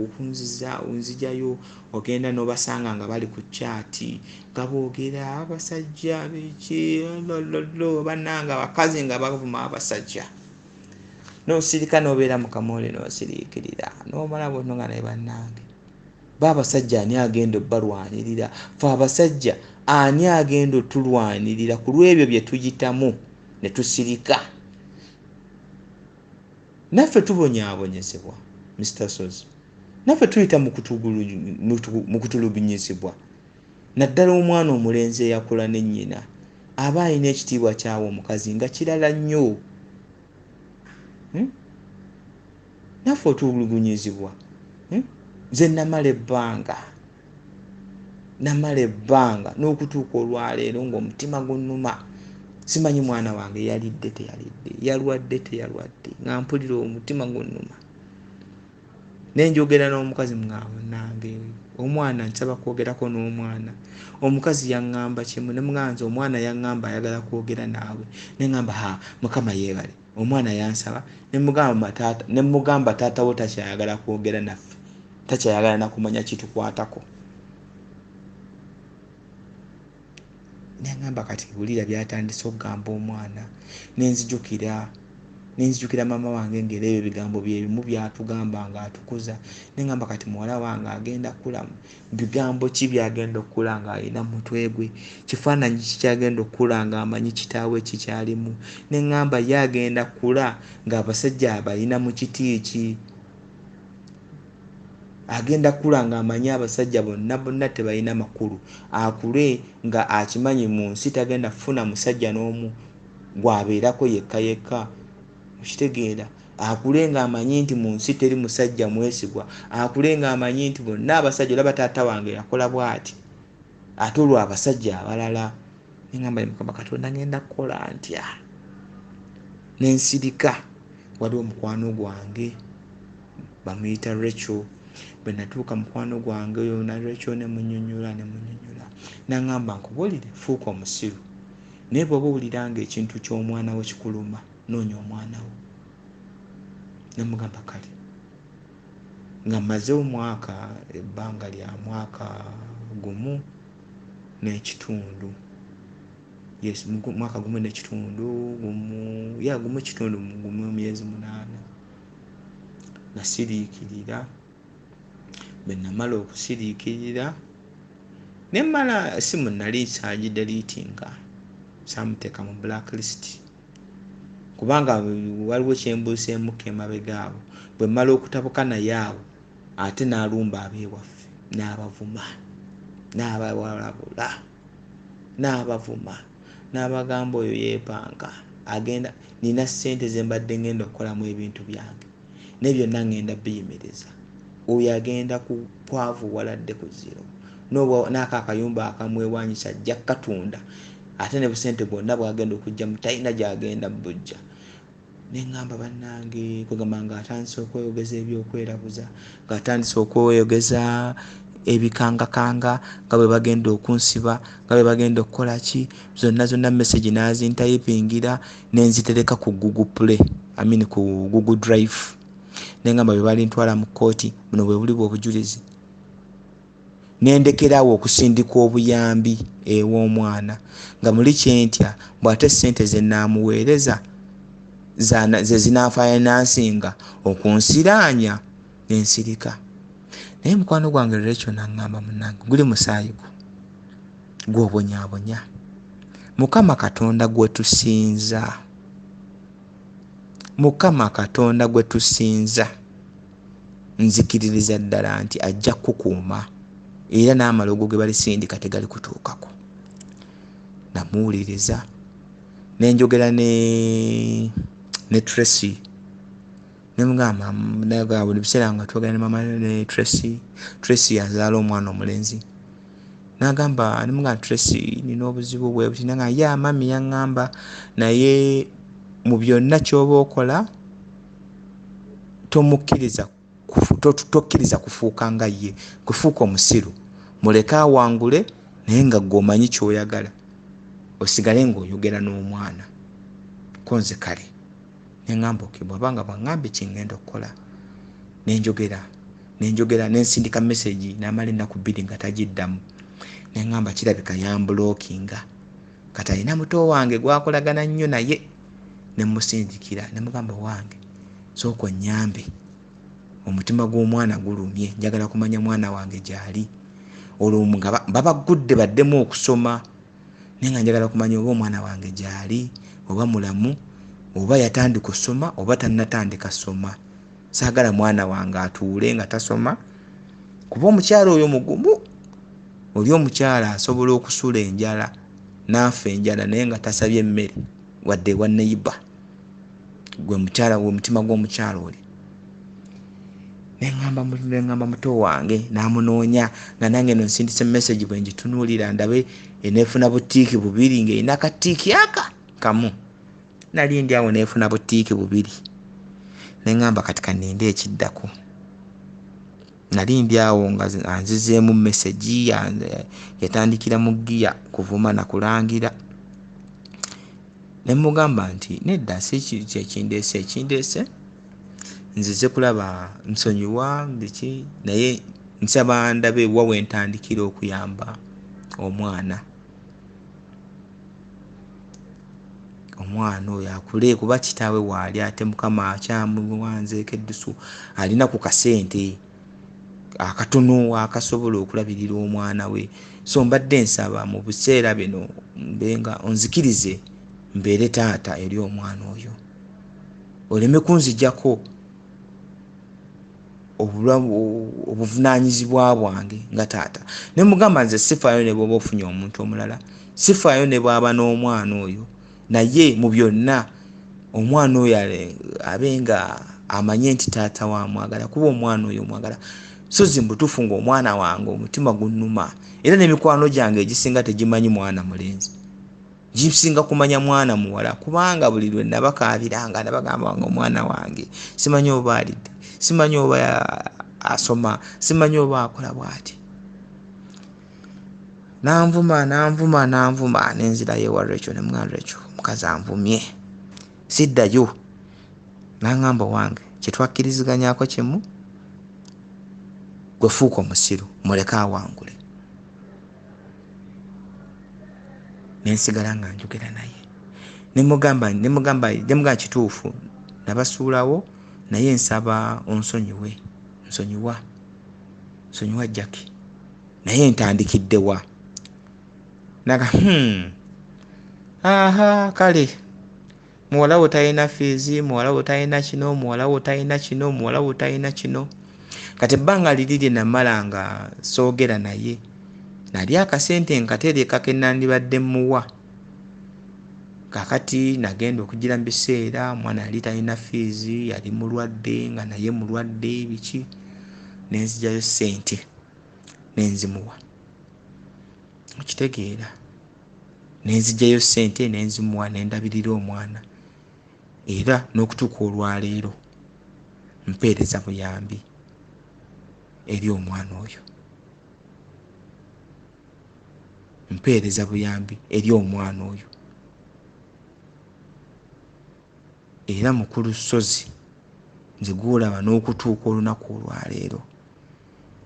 onzijayo ogenda n'obasanga nga bali ku chaati nga boogera abasajja biki bannanga abakazi nga bavuma abasajja. Nosirika nobeera mu kamoole nosiriikirira nomala bonna nga naye bannange baabasajja ani agenda obbalwanirira? Fe abasajja ani agenda otulwanirira ku lw'ebyo bye tuyitamu ne tusirika? Naffe tubonyaabonyezebwa, Mr. Sozi, naffe tuyita mu kutulugunyizibwa. Naddala omwana omulenzi eyakula ne nnyina aba alina ekitiibwa kyawe omukazi nga kirala nnyo. Naffe otulugunyizibwa. Nze namala ebbanga n'okutuuka olwaleero ng'omutima gunnuma. Simanyi mwana wange yalidde teyalidde, yalwadde teyalwadde, nga mpulira omutima gunnuma. Nenjogera n'omukazi nange omwana nsaba kwogerako n'omwana. Omukazi yaŋŋamba kimu, ne muganza omwana yaŋŋamba ayagala kwogera naawe. Neŋŋamba Mukama yeebale, omwana yansaba. Ne mugamba taatawo takyayagala kwogera naffe, takyayagala nakumanya kitukwatako. Neŋŋamba kati wulira byatandise okugamba omwana. Nenzijukira maama wange ng'era ebyo bigambo bye bimu byatugamba nga atukuza. Neŋŋamba kati muwala wange agenda kula, bigambo ki byagenda okukula ng'alina mutwe gwe, kifaananyi kikyagenda okukula ng'amanyi kitaawe kikyalimu. Neŋŋamba ye agenda kula ng'abasajja abalina mu kitiiki, agenda kula ng'amanyi abasajja bonna tebalina makulu, akule nga akimanyi mu nsi tagenda kufuna musajja n'omu gwabeerako yekka. Okitegeera, akule ng'amanyi nti mu nsi teri musajja mwesigwa, akule ng'amanyi nti bonna abasajja olaba taata wange yakola bw'ati, ate olwo abasajja abalala. Neŋŋamba Mukama Katonda ngenda kukola ntya? Nensirika. Waliwo mukwano gwange bamuyita Rachel. Bwe natuuka mukwano gwange oyo na Rachel ne munnyonnyola. Naŋŋamba nkubuulire, fuuka omusiru, naye bw'oba owulira ng'ekintu ky'omwana wo kikuluma, noonya omwana wo. Nemugamba kale. Nga mmaze ebbanga lya mwaka gumu n'ekitundu. Yes, mwaka gumu n'ekitundu, gumu kitundu, gumu myezi 8. Nasiriikirira. Bwe namala okusiriikirira, ne mmala esimu nali saagideliitinga, saamuteeka mu blacklist, kubanga waliwo kyembuuseemuko emabega awo. Bwe mmala okutabuka naye awo, ate n'alumba ab'ewaffe, n'abavuma, n'abawalabula, n'abavuma, n'abagamba oyo yeepanga, agenda, nina ssente ze mbadde ngenda okukolamu ebintu byange, naye byonna ngenda biyimiriza. Oyo agenda kwavuwaladde ku zero, n'ako akayumba akamwewanyisa ajja katunda, ate ne busente bwonna bwagenda okujja talina gyagenda bujja. Neŋŋamba bannange, kugamba ng'atandise okweyogeza ebyokwerabuza, ng'atandise okweyogeza ebikangakanga, nga bwe bagenda okunsiba, nga bwe bagenda okukola ki, zonna message nazintayipingira nenzitereka ku Google Play, ku Google Drive. nengamba bwe balintwala mu kkooti buno bwe buli bw'obujulizi nendekerawo okusindika obuyambi ew'omwana nga muli kyentya bw'ate ssente ze naamuweereza ze zinaafainansinga okunsiraanya nensirika. Naye mukwano gwange Rachel n'aŋŋamba munnange guli musaayi gw'obonyaabonya. Mukama Katonda gwe tusinza, Mukama Katonda gwe tusinza nzikiririza ddala nti ajja kukuuma era n'amalogo ge balisindika tegali kutuukako. Namuwuliriza nenjogera ne Tracy nemugamba naga buli biseera nga twogera ne mama ne Tracy yazaala omwana omulenzi nagamba nemugamba Tracy nina obuzibu bwe buti nanga ya mami yaŋŋamba naye mu byonna ky'oba okola tokkiriza kufuuka nga ye, kufuuka omusiru, muleke awangule naye nga gwomanyi ky'oyagala osigale ng'oyogera n'omwana konze kale. Neŋŋamba bw'abanga bw'aŋŋambye kyengenda okukola nenjogera nensindika message n'amala ennaku 2 nga tagiddamu. Neŋŋamba kirabika yambulookinga kati alina muto wange gwakolagana nnyo naye nemusindikira nemugamba wange sooka onnyambe omutima gw'omwana gulumye njagala kumanya mwana wange gy'ali olwo nga babagudde baddemu okusoma naye nga njagala kumanya oba omwana wange gy'ali oba mulamu oba yatandika osoma oba tannatandika soma. Saagala mwana wange atuule nga tasoma kuba omukyala oyo mugumu. Oli omukyala asobola okusula enjala n'afa enjala naye nga tasabye emmere wadde ewa neighbor. Gwe mutima gw'omukyala oli. Neŋŋamba muto wange n'amunoonya nga nange nonsindise message bwe ngitunuulira ndabe eneefuna butiiki 2 ng'erina akatiiki kamu. Nali ndi awo neefuna butiiki 2. Neŋŋamba kati kaninde ekiddako. Nali ndi awo nga anzizeemu message yatandikira mu giya kuvuma na kulangira. Nemugamba nti nedda si ekindeese nzize kulaba nsonyiwa biki naye nsaba ndabe wa wentandikira okuyamba omwana oyo akule kuba kitaawe waali ate Mukama akyamuwanzeeko eddusu alina ku kasente akatono akasobola okulabirira omwana we. So mbadde nsaba mu biseera bino mbenga onzikirize mbeere taata eri omwana oyo oleme kunzijjako obuvunaanyizibwa bwange nga taata. Ne mugamba nze sifaayo ne bw'oba ofunye omuntu omulala, sifaayo ne bw'aba n'omwana oyo, naye mu byonna omwana oyo abenga amanye nti taata wamwagala kuba omwana oyo omwagala. So zimbutufu ng'omwana wange omutima gunnuma era n'emikwano gyange egisinga tegimanyi mwana mulenzi, gisinga kumanya mwana muwala kubanga buli lwe nabakaabiranga nabagamba nga omwana wange simanyi oba alidde, simanyi oba asoma, simanyi oba akola bw'ati. Nanvuma nenzirayo ewa Rachel nemugamba Rachel mukazi anvumye siddayo. Naŋŋamba wange kyetwakkiriziganyako kimu, gwe fuuka omusiru muleke awangule. Nensigala nga njogera naye nemugamba kituufu nabasuulawo naye nsaba onsonyiwa Jackie naye ntandikiddewa. Naga kale muwala wo talina fiizi, muwala wo talina kino, muwala wo talina kino, muwala wo talina kino. Kati ebbanga liri lye namala nga soogera naye nali akasente nkatereeka ke nandibadde muwa. Kakati nagenda okugira mu biseera omwana yali talina fiizi, yali mulwadde nga naye mulwadde biki, nenzigyayo ssente nenzimuwa. Okitegeera, nenzigyayo ssente nenzimuwa nendabirira omwana era n'okutuuka olwaleero mpeereza buyambi eri omwana oyo. Mpeereza buyambi eri omwana oyo. Era mukulu Sozi nze gwolaba n'okutuuka olunaku olwaleero.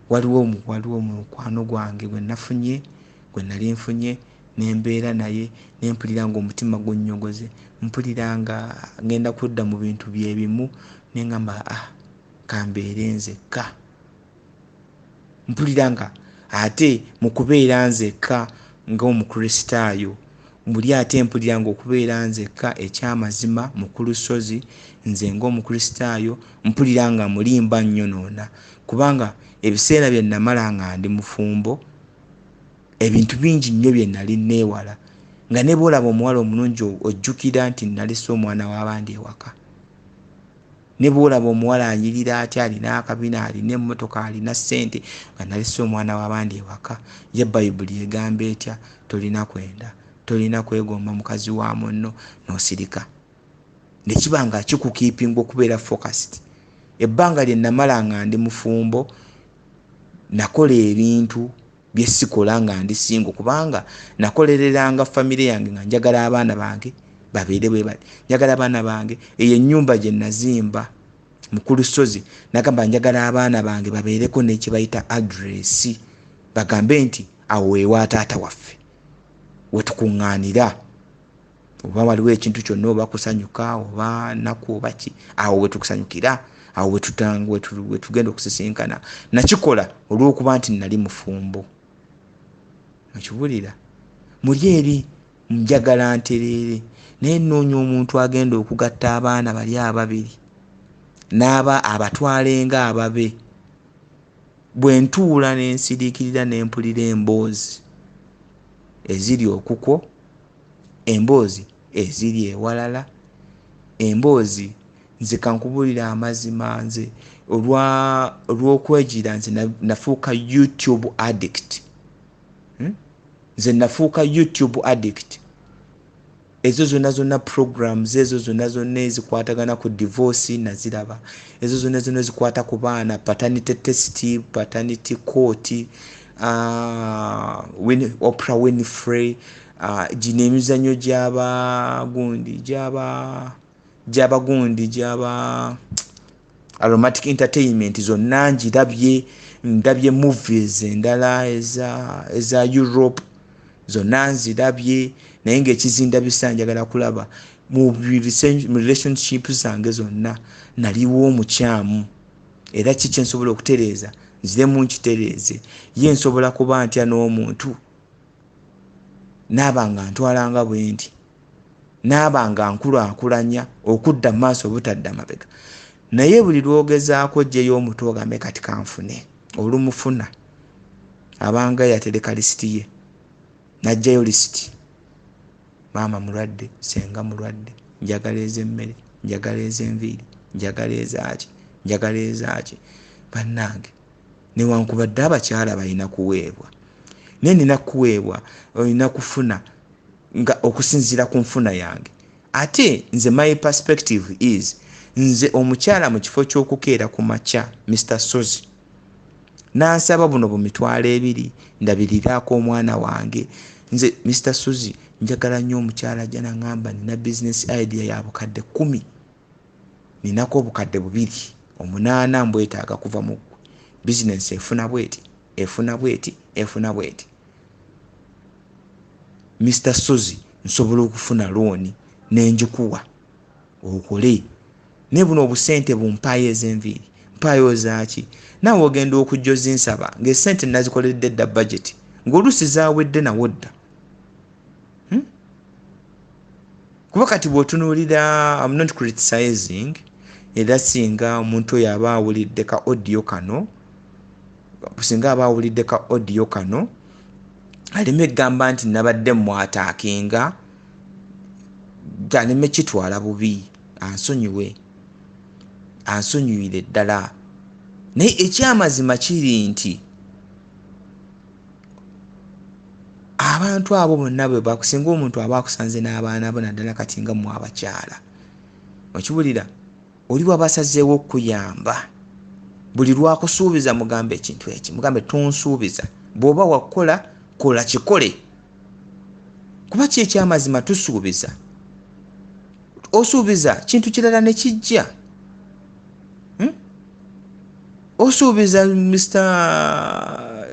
Waliwo mukwano gwange gwe nafunye, gwe nali nfunye nembeera naye nempulira nga omutima gunnyogoze, mpulira nga ngenda kudda mu bintu bye bimu nengamba kambeere nzekka. Mpulira nga ate mu kubeera nzekka ng'omukristaayo buli ate mpulira nga okubeera nzekka ekyamazima mu kulusozi nze ng'omukristaayo mpulira nga mulimba nnyo noona, kubanga ebiseera bye namala nga ndi mufumbo ebintu bingi nnyo bye nali neewala, nga ne bw'olaba omuwala omulungi ojjukira nti nalese omwana w'abandi ewaka. Ne bw'olaba omuwala anyirira atya, alina akabina, alina emmotoka, alina ssente, nga nalese omwana w'abandi ewaka. Ye Bayibuli egamba etya? Tolina kwenda, tolina kwegomba mukazi wa munno n'osirika. Ne kiba nga kikukiipinga okubeera focused. Ebbanga lye namala nga ndi mufumbo nakola ebintu bye sikola nga ndi singo, kubanga nakolereranga famire yange nga njagala abaana bange babeere bwe bali. Njagala abaana bange, eyo ennyumba gye nazimba mu kulusozi nagamba njagala abaana bange babeereko n'ekye bayita address, bagambe nti awo weewa taata waffe we tukuŋŋaanira, oba waliwo ekintu kyonna, oba kusanyuka oba naku oba ki, awo we tukusanyukira, awo we tugenda okusisinkana. Nakikola olw'okuba nti nali mufumbo. Okibulira muli eri njagala ntereere naye nnoonya omuntu agenda okugatta abaana bali ababiri n'aba abatwalenga ababe. Bwe ntuula n'ensiriikirira n'empulira emboozi eziri okuko, emboozi eziri ewalala, emboozi nze kankubulira amazima, nze olw'okwejira nze nafuuka YouTube addict. Nze nafuuka YouTube addict. Ezo zonna programs, ezo zonna ezikwatagana ku divorce naziraba, ezo zonna zikwata ku baana, paternity test, paternity court, Oprah Winfrey, gino emizannyo gy'abagundi aromatic entertainment zonna ndabye movies endala eza Europe zonna nzirabye, naye ng'ekizinda bisa njagala kulaba mu relationship zange zonna naliwo omukyamu, era kiki nsobola okutereeza nziremu nkitereeze. Ye nsobola kuba ntya n'omuntu naaba nga ntwalanga bwe nti, naaba nga nkulaakulanya okudda mu maaso obutadda mabega. Naye buli lwogezaako ojjeyo omutu ogambe kati kanfune, olumufuna abanga yatereka lisiti ye, najjayo lisiti, maama mulwadde, senga mulwadde, njagala ez'emmere, njagala ez'enviiri, njagala ezaki. Bannange newankubadde abakyala balina kuweebwa, naye nina kuweebwa, olina kufuna nga okusinziira ku nfuna yange. Ate nze my perspective is nze omukyala mu kifo ky'okukeera ku makya Mr. Sozi nansaba buno bu 200 ndabiriraako omwana wange. Nze Mr. Sozi njagala nnyo omukyala jana ngamba nina business idea ya bukadde 10, ninako obukadde 2, 8 mbwetaaga kuva mu business efuna bweti. Mr. Sozi nsobola okufuna loan nenjikuwa okole ne buno obusente bumpaayo ez'enviiri, mpaayo zaki, naawe ogenda okujja ozinsaba ng'esente nazikoledde dda budget ng'olusi zaawedde nawo dda. Kuba kati bw'otunuulira, I'm not criticizing, era singa omuntu oyo aba awulidde ka audio kano aleme gamba nti nabadde mwataakinga, aleme kitwala bubi, ansonyiwire ddala. Naye ekyamazima kiri nti abantu abo bonna bwe bakusinga, omuntu aba akusanze n'abaana bo naddala kati nga mu abakyala, okibulira oli wabasazeewo okuyamba, buli lwakusuubiza mugambe ekintu eki, mugambe tonsuubiza, bw'oba wakola kola kikole. Kuba ki ekyamazima tusuubiza, osuubiza kintu kirala ne kijja. osuubiza Mr.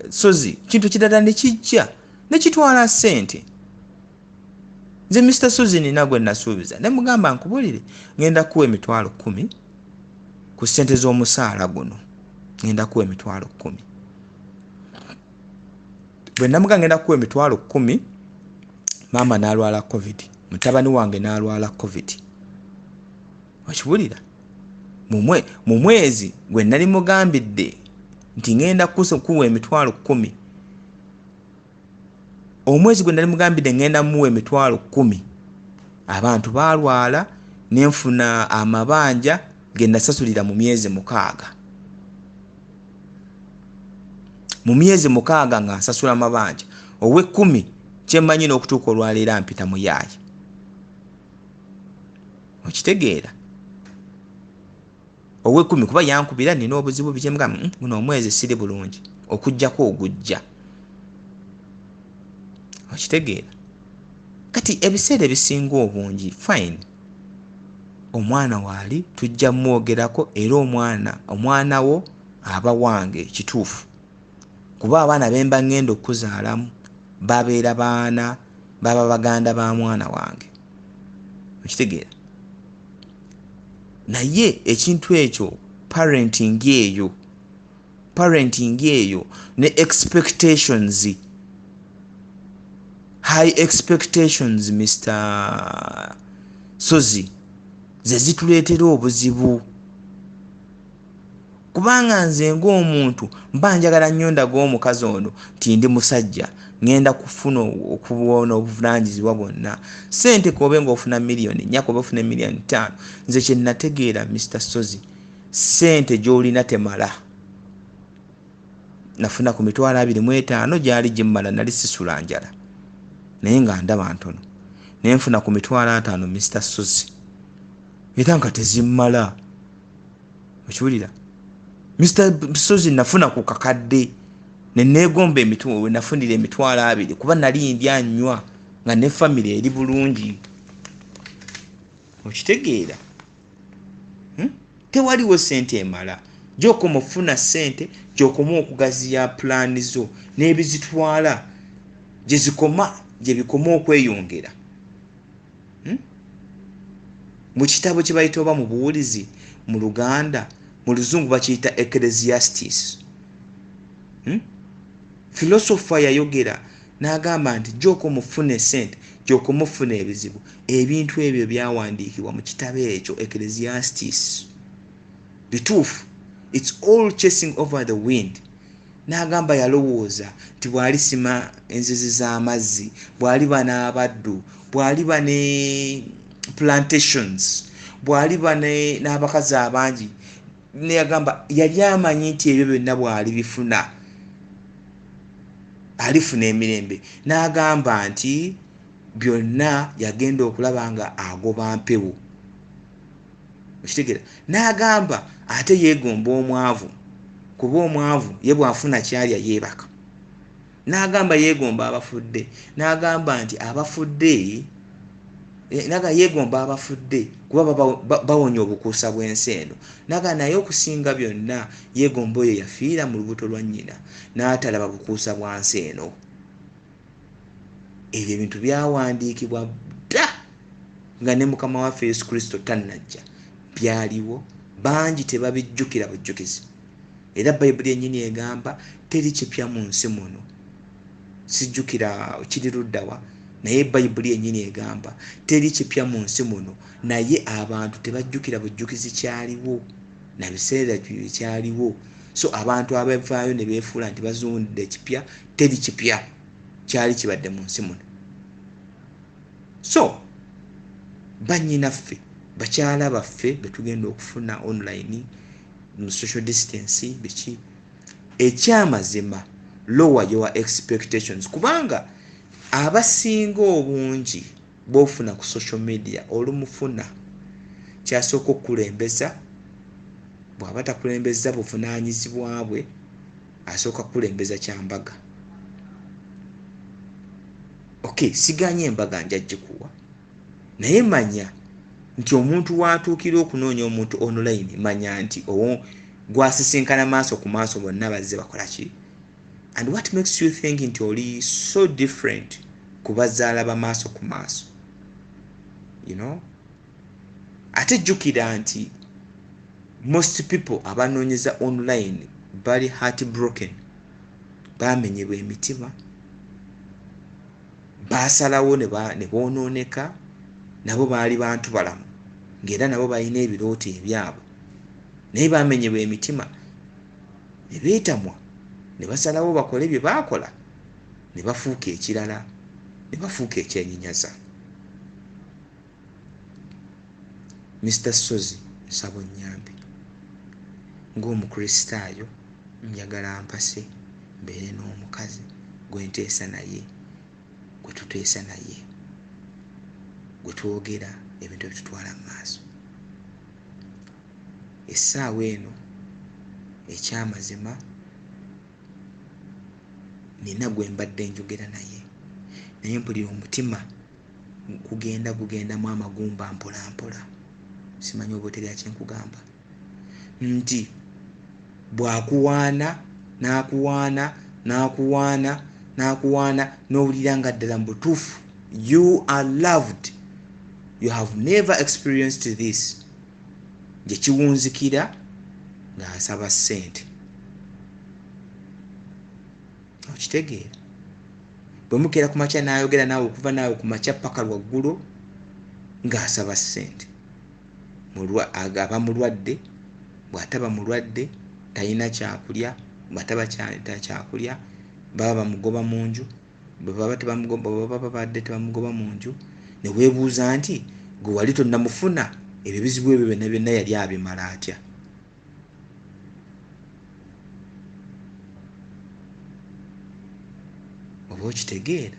Sozi kintu kirala ne kijja ne kitwala ssente. Nze Mr. Sozi nina gwe nasuubiza ne mugamba nkubulire ngenda kuwa emitwalo 10 ku ssente z'omusaala guno, ngenda kuwa emitwalo 10. Bwe namuga ngenda kuwa emitwalo 10, maama n'alwala covid, mutabani wange n'alwala covid. Okibulira mu mwezi gwe nali mugambidde nti ngenda kuwa emitwalo 10, omwezi gwe nali mugambidde ngenda muwa emitwalo 10, abantu balwala nenfuna amabanja ge nasasulira mu myezi 6. Mu myezi 6 nga nsasula amabanja, owe10 kyemanyi n'okutuuka olwaleero mpita mu yaayi. Okitegeera? Owe10 kuba yankubira nina obuzibu bikyemugamba guno omwezi siri bulungi okujjako ogujja. Okitegeera? Kati ebiseera ebisinga obungi fine, omwana waali tujja mwogerako era omwana wo aba wange kituufu, kuba abaana bemba ngenda okuzaalamu babeera baana baba baganda ba mwana wange. Okitegeera? Naye ekintu ekyo parenting eyo ne expectations, high expectations Mr. Sozi ze zituleetera obuzibu, kubanga nze ng'omuntu mba njagala nnyo ndaga omukazi ono nti ndi musajja ngenda kufuna okuwona obuvunaanyizibwa bwonna. Ssente kobe ng'ofuna $1,000,000, nnyako oba ofuna $1,500,000, nze kye nategeera Mr. Sozi, ssente gy'olina temala. Nafuna ku $25,000 gyali gimmala, nali sisula njala naye nga ndaba ntono, naye nfuna ku $50,000 Mr. Sozi era nga tezimmala. Okiwulira? Mr. Sozi nafuna ku kakadde ne neegomba nafunira $20,000 kuba nali ndya nnywa nga ne family eri bulungi. Okitegeera? Tewaliwo ssente emala, gy'okoma ofuna ssente, gy'okoma okugaziya pulaani zo n'ebizitwala gye bikoma okweyongera. Mu kitabo kye bayita oba mu buwulizi mu Luganda, mu Luzungu bakiyita Ecclesiastes. Philosopher yayogera n'agamba nti gy'okoma ofuna essente, gy'okoma ofuna ebizibu. Ebintu ebyo byawandiikibwa mu kitabo ekyo Ecclesiastes. Bituufu, it's all chasing over the wind. N'agamba yalowooza nti bw'alisima enzizi z'amazzi, bw'aliba n'abaddu, bw'aliba ne plantations, bw'aliba n'abakazi abangi, n'agamba yali amanyi nti ebyo byonna bw'alibifuna alifuna emirembe. N'agamba nti byonna yagenda okulaba nga agoba mpewo. Okitegeera? N'agamba ate yeegomba omwavu, kuba omwavu ye bw'afuna kyalya yeebaka. N'agamba yeegomba abafudde, n'agamba nti abafudde yeegomba abafudde kuba bawonya obukuusa bw'ensi eno. N'agamba naye okusinga byonna yeegomba oyo yafiira mu lubuto lwa nnyina n'atalaba bukuusa bwa nsi eno. Ebyo ebintu byawandiikibwa dda nga ne Mukama waffe Yesu Kristo tannajja. Byaliwo, bangi tebabijjukira bujjukizi. Era Bayibuli yennyini egamba teri kipya mu nsi muno. Sijjukira kiri luddawa, naye Bayibuli yennyini egamba teri kipya mu nsi muno, naye abantu tebajjukira bujjukizi kyaliwo na biseera kyaliwo. So abantu abavaayo ne beefuula nti bazundde ekipya, teri kipya kyali kibadde mu nsi muno. So bannyinaffe, bakyala baffe betugenda okufuna online mu social distance biki, ekyamazima lower your expectations, kubanga abasinga obungi b'ofuna ku social media olumufuna kyasooka okukulembeza. Bw'aba takulembeza buvunaanyizibwa bwe, asooka kukulembeza kyambaga. Okay, siganye embaga njagikuwa, naye manya nti omuntu watuukira okunoonya omuntu online, manya nti gwasisinkana maaso ku maaso bonna bazze bakola ki. And what makes you think nti oli so different ku bazaala ba maaso ku maaso, you know? Ate jjukira nti most people abanoonyeza online bali heartbroken, bamenyebwa emitima, basalawo ne boonooneka, nabo baali bantu balamu ng'era nabo balina ebirooto ebyabwe, naye bamenyebwa emitima ne beetamwa ne basalawo bakole bye baakola ne bafuuka ekirala, ne bafuuka ekyenyinyaza. Mr. Sozi nsaba onnyambe ng'omukristaayo, njagala mpase mbeere n'omukazi gwe nteesa naye, gwe tuteesa naye, gwe twogera ebintu ebitutwala mu maaso. Essaawa eno ekyamazima nina gwe mbadde njogera naye mpulira omutima gugendamu amagumba mpola mpola. Simanyi oba otegeera kye nkugamba, nti bw'akuwaana n'akuwaana n'owulira nga ddala mu butuufu you are loved, you have never experienced this, gye kiwunzikira ng'asaba ssente. Okitegeera? Bwe mukeera ku makya n'ayogera naawe okuva naawe ku makya paka lwaggulo ng'asaba ssente. Aba mulwadde, bw'ataba mulwadde talina kyakulya, bw'ataba kyakulya baba bamugoba mu nju, bwe baba babadde tebamugoba mu nju, ne weebuuza nti gwe wali tonnamufuna, ebyo bizibu ebyo byonna byonna yali abimala atya? Oba okitegeera?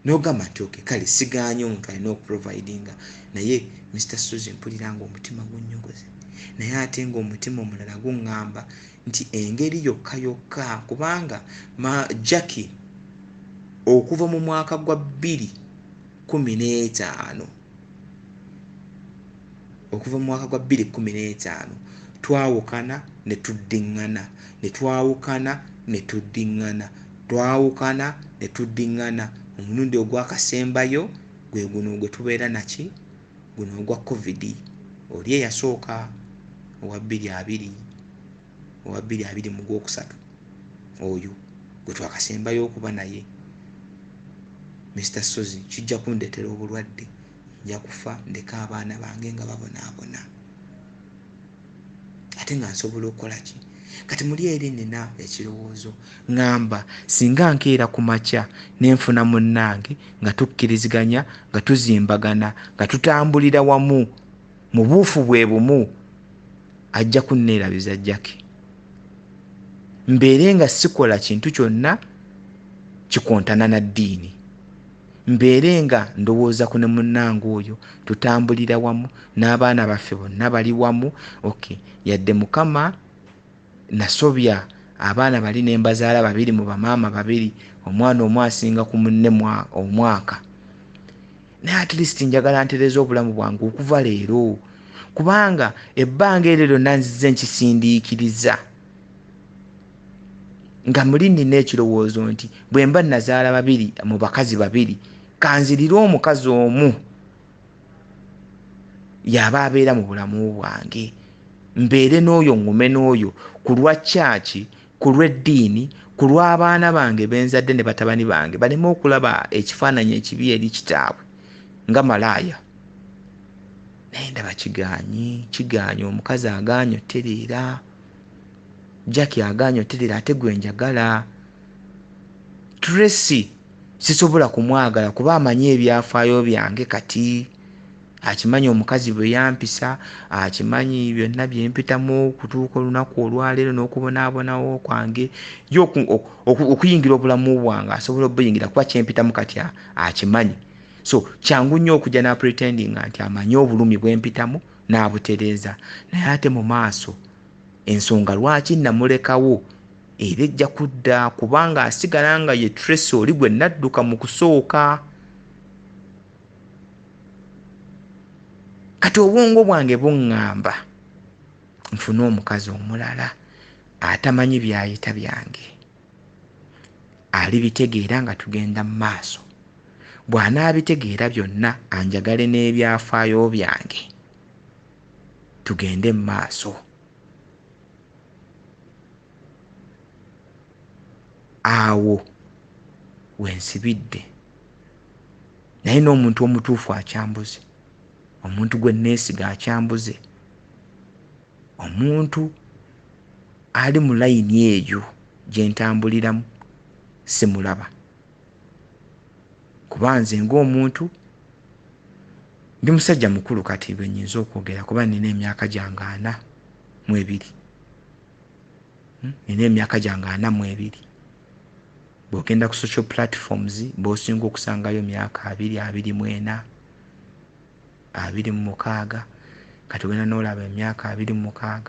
N'ogamba nti okay, kale sigaanye omuntu alina okuprovidinga, naye Mr. Suzy mpulira ng'omutima gunnyogoze, naye ate ng'omutima omulala guŋŋamba nti engeri yokka yokka, kubanga Jackie okuva mu mwaka gwa 2015 twawukana ne tuddiŋŋana, ne twawukana ne tuddiŋŋana, twawukana ne tuddiŋŋana. Omulundi ogwakasembayo gwe guno gwe tubeera naki, guno ogwa covid. Oli eyasooka owa 2020 mu gwokusatu, oyo gwe twakasembayo okuba naye. Mr. Sozi kijja kundeetera obulwadde, nja kufa ndeka abaana bange nga babonaabona, ate nga nsobola okukola ki? Kati muli eri nina ekirowoozo ŋŋamba singa nkeera ku makya nenfuna munnange nga tukkiriziganya, nga tuzimbagana, nga tutambulira wamu mu buufu bwe bumu, ajja kunneerabiza Jackie. Mbeere nga sikola kintu kyonna kikontana na ddiini, mbeere nga ndowooza ku ne munnange oyo, tutambulira wamu, n'abaana baffe bonna bali wamu. Okay, yadde Mukama nasobya abaana bali ne mbazaala 2 mu bamaama 2, omwana omu asinga ku munne omwaka, naye at least njagala ntereza obulamu bwange okuva leero, kubanga ebbanga eryo lyonna nzize nkisindiikiriza nga muli nina ekirowoozo nti bwe mba nazaala 2 mu bakazi 2, kanzirire omukazi omu yaba abeera mu bulamu bwange, mbeere n'oyo ngume n'oyo, ku lwa kyaki, ku lw'eddiini, ku lw'abaana bange benzadde ne batabani bange baleme okulaba ekifaananyi ekibi eri kitaabwe nga malaaya. Naye ndaba kigaanye, omukazi agaanye otereera, Jackie agaanye otereera, ate gwe njagala. Tracy sisobola kumwagala kuba amanyi ebyafaayo byange kati, akimanyi omukazi bwe yampisa, akimanyi byonna bye mpitamu okutuuka olunaku olwaleero n'okubonaabonawo kwange, okuyingira obulamu bwange asobola obuyingira kuba kyempitamu kati akimanyi. So kyangu nnyo okujja na pretendinga nti amanyi obulumi bwe mpitamu n'abutereeza, naye ate mu maaso ensonga lwaki namulekawo era ejja kudda, kubanga asigala nga ye Tracy oli gwe nadduka mu kusooka. Kati obwongo bwange buŋŋamba nfune omukazi omulala atamanyi byayita byange, alibitegeera nga tugenda mu maaso. Bw'anaabitegeera byonna anjagale n'ebyafaayo byange tugende mu maaso. Awo wensibidde. Naye n'omuntu omutuufu akyambuze, omuntu gwe neesiga akyambuze, omuntu ali mu layini eyo gye ntambuliramu simulaba. Kuba nze ng'omuntu ndi musajja mukulu kati bwe nnyinza okwogera, kuba nina emyaka gyange 42. Nina emyaka gyange 42. Bw'ogenda ku social platforms bw'osinga okusangayo myaka 24, 26, kati ogenda n'olaba emyaka 26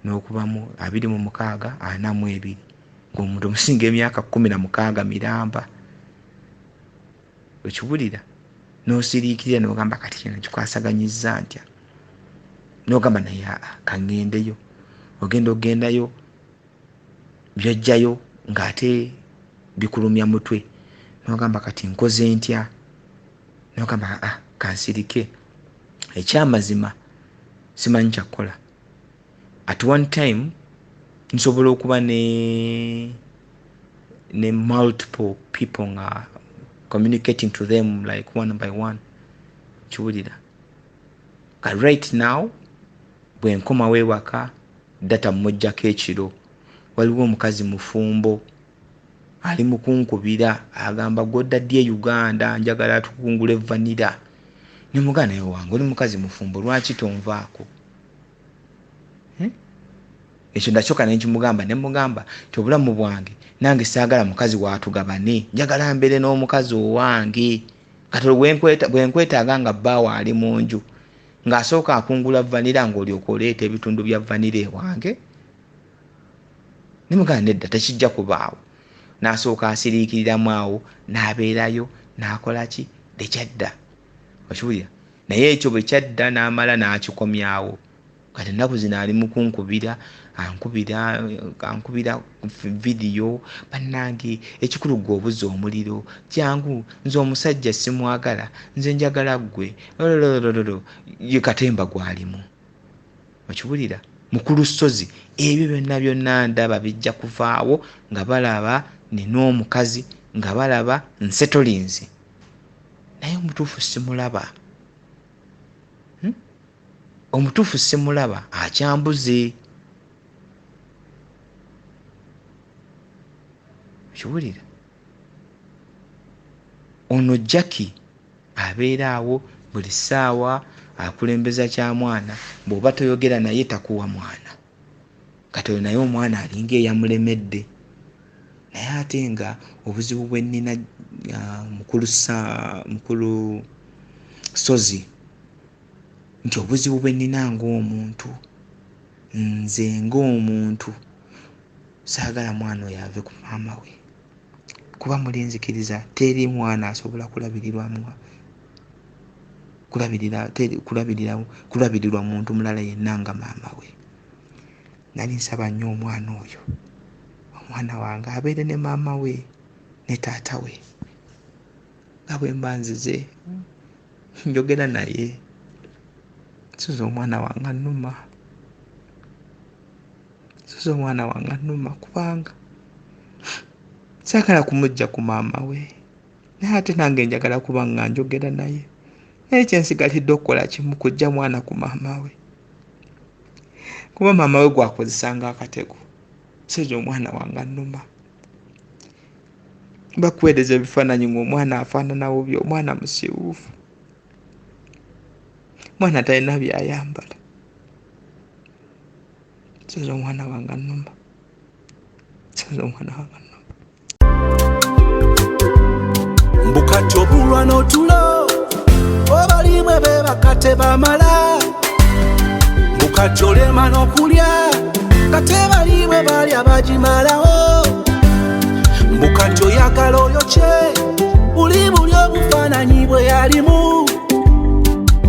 n'okubamu 26, 42, ng'omuntu omusinga emyaka 16 miramba. Okiwulira n'osiriikirira n'ogamba kati kino kikwasaganyizza ntya, n'ogamba naye kangendeyo. Ogendayo byojjayo ng'ate bikulumya mutwe, n'ogamba kati nkoze ntya, n'ogamba kansirike. Ekyamazima simanyi kyakukola. At one time nsobola okuba ne multiple people nga communicating to them like one by one. Kiwulira. Right now bwe nkomawo ewaka data mmojjako ekiro, waliwo omukazi mufumbo ali mu kunkubira agamba godda ddi Uganda njagala tukungule vanilla. Ne mugana naye wange oli mukazi mufumbo lwaki tonvaako? Ekyo ndakyoka ne nkimugamba, ne mugamba tobulamu bwange nange saagala mukazi waatugabane, njagala mbeere n'omukazi owange. Kati bwe nkwetaaga nga bbaawo ali mu nju ng'asooka akungula vanilla ng'olyoka oleeta ebitundu bya vanilla ewange. Ne mugamba nedda tekijja kubaawo. N'asooka asiriikiriramu awo n'abeerayo n'akola ki? Tekyadda. Okiwulira? Naye ekyo bwe kyadda n'amala n'akikomyawo. Kati ennaku zino ali mu kunkubira, ankubira vidiyo, bannange ekikulu gwe obuze omuliro, jangu nze omusajja simwagala, nze njagala ggwe, ye katemba gwalimu. Okiwulira? Mukulu Ssozi ebyo byonna ndaba bijja kuvaawo nga balaba nina omukazi, nga balaba nsetolinze. Naye omutuufu simulaba. Omutuufu simulaba, akyambuze. Kiwulira? Ono Jackie abeera awo buli ssaawa akulembeza kya mwana, bw'oba toyogera naye takuwa mwana. Kati oyo naye omwana alinga eyamulemedde. Naye ate nga obuzibu bwe nnina mukulu Ssozi, nti obuzibu bwe nnina ng'omuntu, nze ng'omuntu saagala mwana oyo ave ku maama we. Kuba mulinzikiriza teri mwana asobola kulabirirwa muntu mulala yenna nga maama we. Nali nsaba nnyo omwana oyo, omwana wange abeere ne maama we ne taata we. Nga bwe mba nzize njogera naye, nsuze omwana wange annuma. Nsuze omwana wange annuma kubanga saagala kumujja ku maama we. Naye ate nange njagala kuba nga njogera naye. Naye kyensigalidde okukola kimu kujja mwana ku maama we. Kuba maama we gwakozesanga akatego. Nsuze omwana wange annuma. Bakuweereza ebifaananyi ng'omwana afaanana bubi, omwana musiiwuufu, mwana talina byayambala. Nsuze omwana wange annuma. Nsuze omwana wange annuma. Mbukati obulwa n'otulo obalimwe be bakate bamala, mbukati olema n'okulya kate balimwe balya bagimalawo, mbukati oyagala oyokye buli obufaananyi bwe yalimu,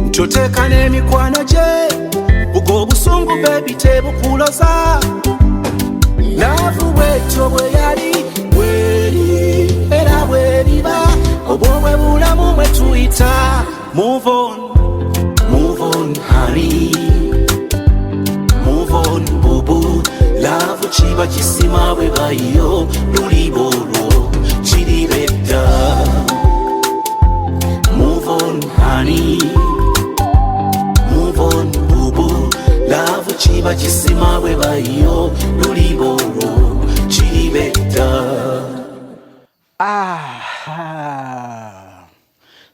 nti oteeka n'emikwano gye Gobusungu baby tebukuloza Love bwetyo bwe yali bweri era bweriba obwo bwe bulamu bwe tuyita move on honey move on bubu love chiba kisima bwe bayo lulibolo chiribedda move on honey move on bubu love chiba kisima bwe bayo lulibolo chiribedda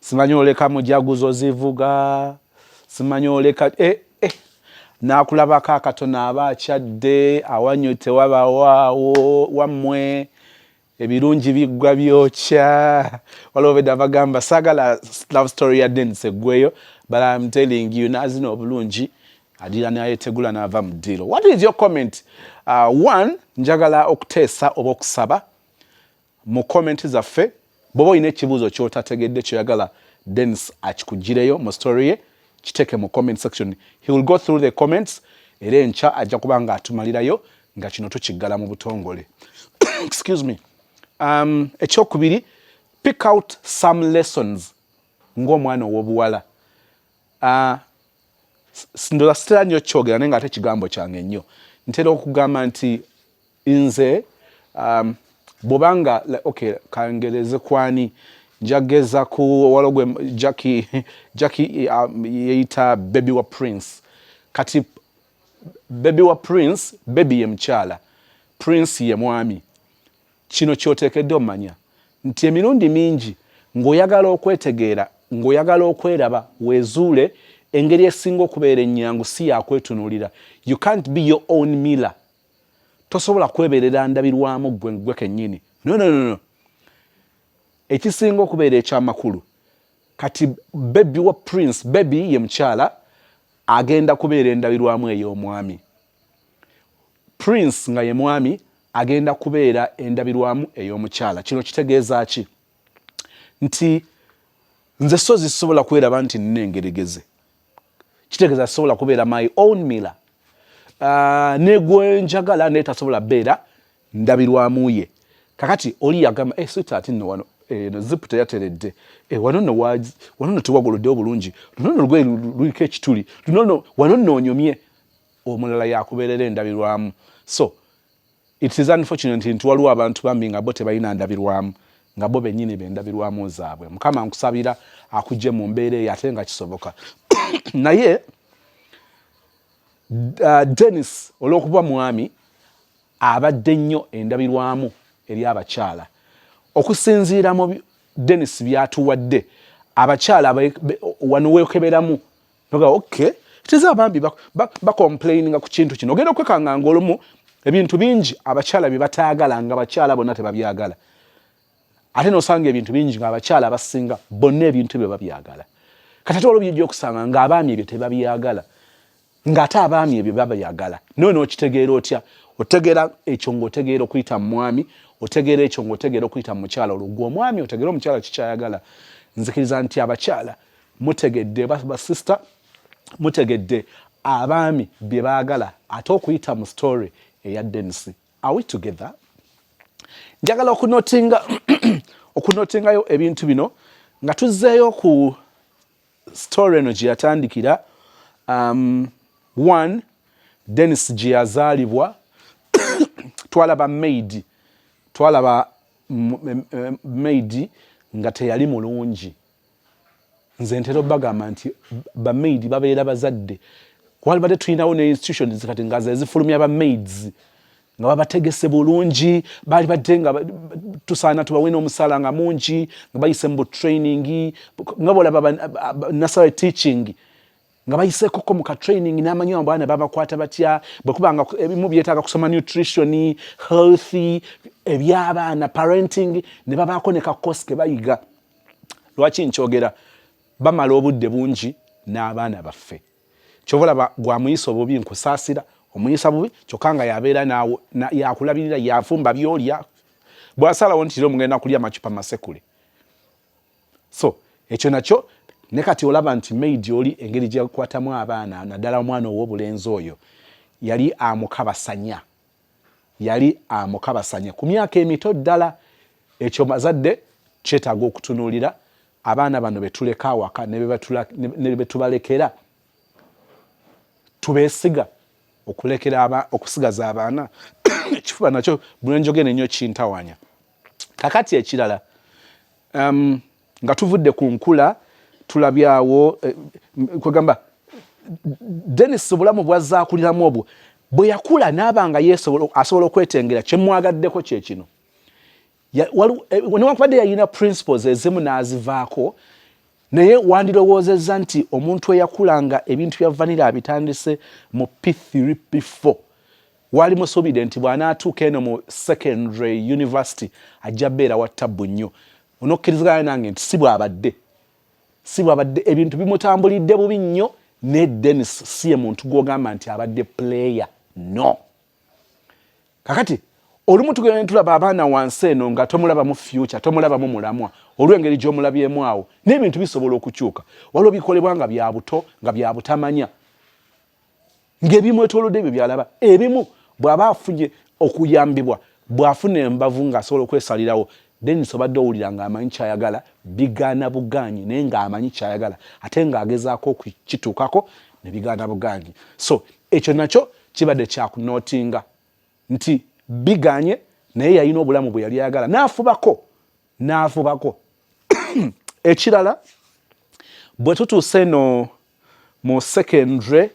simanyi oleka mujaguzo zivuga simanyi oleka nakulabako akatono aba akyadde awanyo tewabawaawo wammwe ebirungi biggwa byokya waliwo bedda bagamba sagala love story ya Dennis eggweyo but I'm telling you nazina obulungi adira naye tegula nava mu ddiiro. What is your comment? One, njagala okuteesa oba okusaba mu comment zaffe bw'oba olina ekibuuzo ky'otategedde kyoyagala Dennis akikugireyo mu story ye kiteke mu comment section. He will go through the comments era enkya ajja kuba nga atumalirayo nga kino tukiggala mu butongole. Excuse me. Ekyokubiri, pick out some lessons ng'omwana ow'obuwala. Ndoza sitera nnyo kyogera naye ng'ate kigambo kyange nnyo. Ntera okugamba nti nze bobanga okay kangereze kwani njageza ku walogwe Jackie yeita baby wa Prince kati baby wa Prince baby ye mchala Prince ye mwami kino kyotekedde omanya nti emirundi mingi ng'oyagala okwetegeera ng'oyagala okweraba wezuule engeri esinga okubeera ennyangu si yakwetunuulira. You can't be your own mirror. Tosobola kwebeerera ndabirwamu gwe kennyini. No. Ekisinga okubeera ekyamakulu kati baby wa Prince baby ye mukyala agenda kubeera endabirwamu ey'omwami. Prince nga ye mwami agenda kubeera endabirwamu ey'omukyala. Kino kitegeeza ki? Nti nze so zisobola kweraba nti nnengeregeze. Kitegeeza sobola kubeera my own mirror. Ne gwe njagala n'etasobola beera ndabirwamu ye. Kakati oli yagamba sweetheart nno wano no zipu teyateredde wano nno tewagolodde obulungi luno lugwe luliko ekituli luno wano nno onyomye omulala yakubeerera endabirwamu. So it is unfortunate nti waliwo abantu bambi nga bo tebalina ndabirwamu nga bo bennyini bendabirwamu zaabwe. Mukama nkusabira akujje mu mbeera eyo ate nga kisoboka. Naye Dennis olw'okuba mwami abadde nnyo endabirwamu eri abakyala. Okusinziira mu Dennis byatuwadde abakyala wano weekeberamu noga okay tiza abambi bakomplaininga ku kintu kino ogenda okwekanganga olumu ebintu bingi abakyala bye bataagala nga abakyala bonna tebabyagala ate n'osanga ebintu bingi nga abakyala abasinga bonna ebintu bye babyagala. Kati ate olwo bijja okusanga nga abaami ebyo tebabyagala ng'ate abaami ebyo babyagala. N'okitegeera otya? Otegeera ekyo ng'otegeera okuyita mu mwami, otegeera ekyo ng'otegeera okuyita mu mukyala. Olwo gwe omwami otegeera omukyala kikyayagala. Nzikiriza nti abakyala mutegedde basista mutegedde abaami bye baagala ate okuyita mu story eya Dennis. Are we together? Njagala okunotingayo ebintu bino nga tuzzeeyo ku story eno gye yatandikira. One, Dennis gye yazaalibwa twalaba maid nga teyali mulungi. Nze ntera obbagamba nti bamaidi babeera bazadde. Walibadde tulinawo ne institutions kati nga zifulumya bamaids nga babategese bulungi bali badde nga tusaana tubawe n'omusaala nga mungi nga bayise mu training nga bolaba nursery teaching nga bayise koko mu ka training n'amanyi abaana babakwata batya bwekubanga ebimu byetaaga kusoma nutrition healthy eby'abaana parenting ne babaako ne ka course ke bayiga. Lwaki nkyogera? Bamala obudde bungi n'abaana baffe. Kyobalaba gwamuyisa obubi nkusaasira omuyisa bubi kyokka nga yabeera naawe yakulabirira yafumba byolya bw'asalawo nti mugenda kulya macupa masekule. So ekyo nakyo ne kati olaba nti maid oli engeri gye yakwatamu abaana naddala omwana ow'obulenzi oyo yali amukabasanya ku myaka emito ddala. Ekyo bazadde kyetaaga okutunuulira abaana bano betuleka awaka ne betubalekera tubeesiga okusigaza abaana ekifuba nakyo bwe njogera ennyo kintawanya. Kakati ekirala nga tuvudde ku nkula tulabyawo kwegamba Dennis obulamu bwazaakuliramu obwo bwe yakula n'abanga asobola okwetengera kyemwagaddeko kye kino. Newankubadde yalina principles ezimu n'azivaako, naye wandirowoozezza nti omuntu eyakulanga ebintu bya vanilla abitandise mu P3 P4 wali musuubire nti bw'anaatuuka eno mu secondary university ajja beera wa ttabbu nnyo. Onokkiriziganya nange nti si bw'abadde ebintu bimutambulidde bubi nnyo, ne Dennis si ye muntu gw'ogamba nti abadde player, no. Kakati olumu tugenda ne tulaba abaana wansi eno nga tomulaba mu future, tomulaba mu mulamwa olw'engeri gy'omulabyemu awo, n'ebintu bisobola okukyuka. Waliwo bikolebwa nga bya buto, nga bya butamanya, ng'ebimwetoolodde ebyo byalaba. Ebimu bw'aba afunye okuyambibwa, bw'afuna embavu ng'asobola okwesalirawo, Dennis obadde owulira ng'amanyi kyayagala, bigaana bugaanyi, naye ng'amanyi kyayagala ate ng'agezaako okukituukako ne bigaana bugaanyi. So ekyo nakyo kibadde kyakunootinga nti biganye naye yalina obulamu bwe yali ayagala n'afubako. Ekirala bwe tutuuse eno mu secondary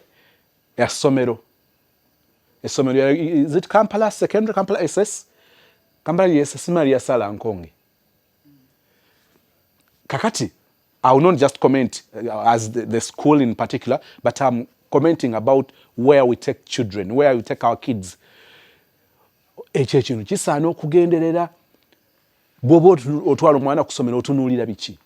essomero is it Kampala secondary, Kampala SS, Kampala SS mali ya Salankonge. Kakati I will not just comment as the school in particular, but I'm commenting about where we take children, where we take our kids. Ekyo kino kisaana okugenderera. Bw'oba otwala omwana kusomera otunuulira biki?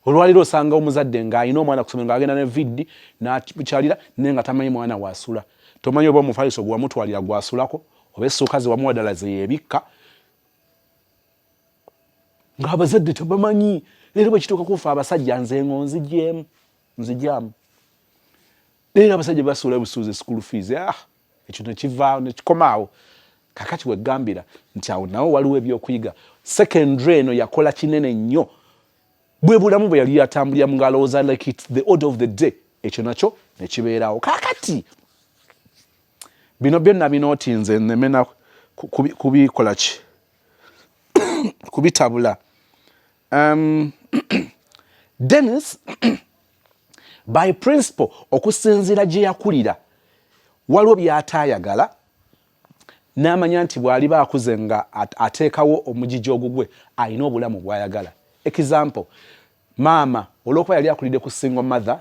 Olwaliro osanga omuzadde ng'alina omwana kusomera ng'agenda ne viddi n'akyalira naye nga tamanyi mwana waasula. Tomanyi oba omufaliso gwe wamutwalira gwasulako oba essuuka ze wamuwa ddala ze yeebikka. Ng'abazadde tebamanyi. Leero bwe kituuka kufa abasajja nze ngo nzigyamu. Leero abasajja basuula busuuzi school fees. Ekyo nekivaawo nekikomaawo. Kakati weggambira nti awo nawo waliwo ebyokuyiga. Secondary eno yakola kinene nnyo. Bwe bulamu bwe yali yatambulira mu ngalowooza like it's the order of the day. Ekyo nakyo ne kibeerawo. Kakati bino byonna binootinze nemena kubikola ki? Kubitabula. Dennis by principle okusinziira gye yakulira waliwo by'ataayagala n'amanya nti bw'ali baakuze nga ateekawo omugigi ogugwe alina obulamu bw'ayagala. Example, maama olw'okuba yali akulidde ku single mother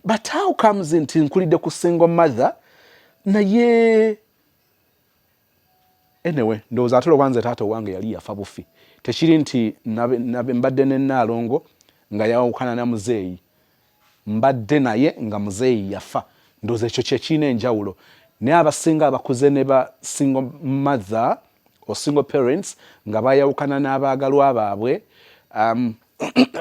but how comes nti nkulidde ku single mother naye anyway ndowooza ate olwanze taata owange yali yafa bufi. Tekiri nti mbadde ne Nnaalongo nga yawukana na muzeeyi, mbadde naye nga muzeeyi yafa. Ndowooza ekyo kye kiina enjawulo. Naye abasinga abakuze ne ba single mother or single parents nga bayawukana n'abaagalwa baabwe,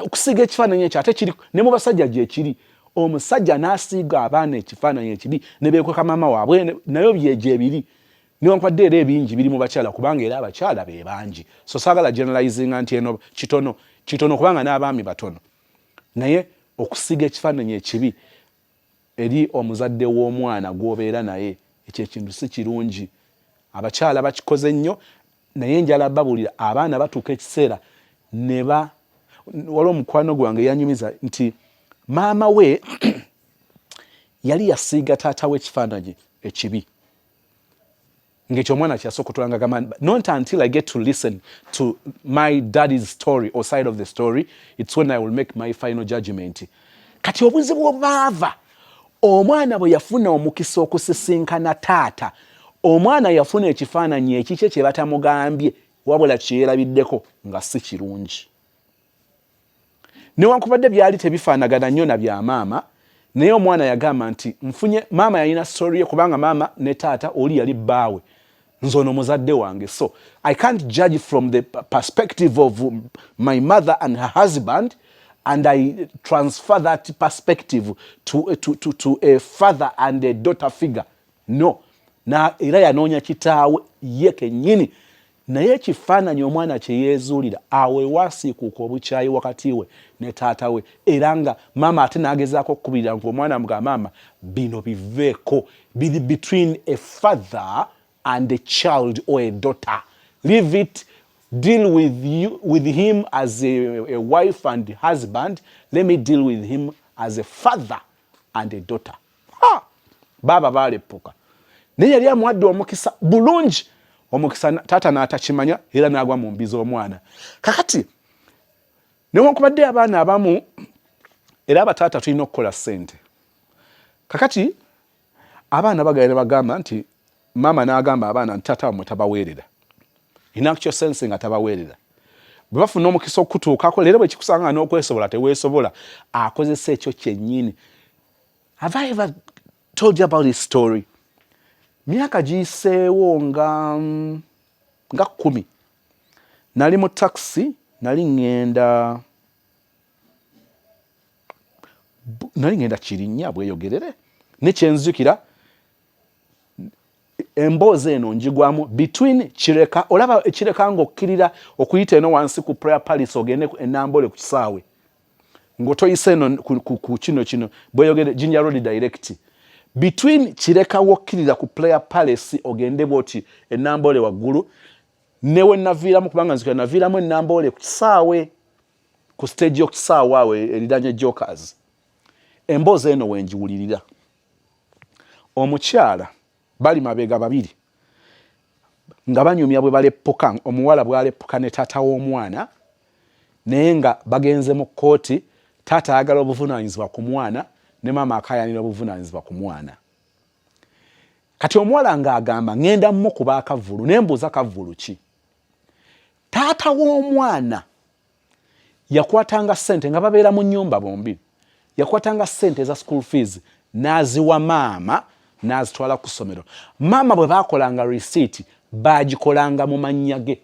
okusiiga ekifaananyi ekyo ate kiri ne mu basajja gye kiri. Omusajja n'asiiga abaana ekifaananyi ekibi ne beekweka maama waabwe, nayo bye biri. Newankubadde era ebingi biri mu bakyala kubanga era abakyala be bangi. So saagala generalizinga nti eno kitono kubanga n'abaami batono. Naye okusiiga ekifaananyi ekibi eri omuzadde w'omwana gw'obeera naye, ekyo ekintu si kirungi. Abakyala bakikoze nnyo, naye njala babulira abaana batuuka ekiseera ne waliwo omukwano gwange yanyumiza nti maama we yali yasiiga taata we ekifaananyi ekibi. Ng'ekyo omwana kyasooka otulanga gamba not until I get to listen to my daddy's story or side of the story, it's when I will make my final judgment. Kati obuzibu obaava omwana bwe yafuna omukisa okusisinkana taata, omwana yafuna ekifaananyi ekikye kye batamugambye wabula kyeyerabiddeko nga si kirungi. Newankubadde byali tebifaanagana nnyo na bya maama, naye omwana yagamba nti nfunye maama yalina story ye kubanga maama ne taata oli yali bbaawe, nze ono muzadde wange. So I can't judge from the perspective of my mother and her husband. and I transfer that perspective to a father and a daughter figure. No. Na era yanoonya kitaawe ye kennyini naye ekifaananyi omwana kye yeezuulira awe waasiikuuka obukyayi wakati we ne taata we era nga maama ate n'agezaako okukubirira nti omwana mugamba maama bino biveeko biri between a father and a child or a daughter. Leave it. Deal with him as a wife and husband. Let me deal with him as a father and a daughter. Ha! Baba baalepuka. Naye yali amuwadde omukisa bulungi. Omukisa taata n'atakimanya era n'agwa mu mbi z'omwana. Kakati newankubadde abaana abamu era abataata tulina okukola ssente. Kakati abaana bagenda bagamba nti maama n'agamba abaana nti taata wamwe tabaweerera. In actual sense nga tabaweerera. Bwe bafuna omukisa okutuukako leero bwe kikusanga n'okwesobola teweesobola akozesa ekyo kyennyini. Have I ever told you about this story? Myaka giyiseewo nga 10 nali mu taxi nali ngenda Kirinnya bweyogerere ne kyenzukira emboozi eno njigwamu between Kireka olaba Kireka ng'okkirira okuyita eno wansi ku prayer palace ogende enambole ku kisaawe ng'otoyise eno ku kino bweyogere Jinja Road direct between Kireka wokkirira ku prayer palace ogende bwoti enambole waggulu newe naviiramu kubanga nzikira naviiramu enambole ku kisaawe ku stage y'okisaawe awe eridanye Jokers. Emboozi eno wenjiwulirira omukyala bali mabega babiri nga banyumya bwe baleppuka omuwala bwaleppuka ne taata w'omwana naye nga bagenze mu kkooti taata ayagala obuvunaanyizibwa ku mwana ne maama akayanira obuvunaanyizibwa ku mwana. Kati omuwala ng'agamba ngenda mukuba akavulu ne mbuuza kavulu ki. Taata w'omwana yakwatanga ssente nga babeera mu nnyumba bombi yakwatanga ssente za school fees n'aziwa maama n'azitwala ku ssomero. Maama bwe baakolanga receipt baagikolanga mu mannya ge.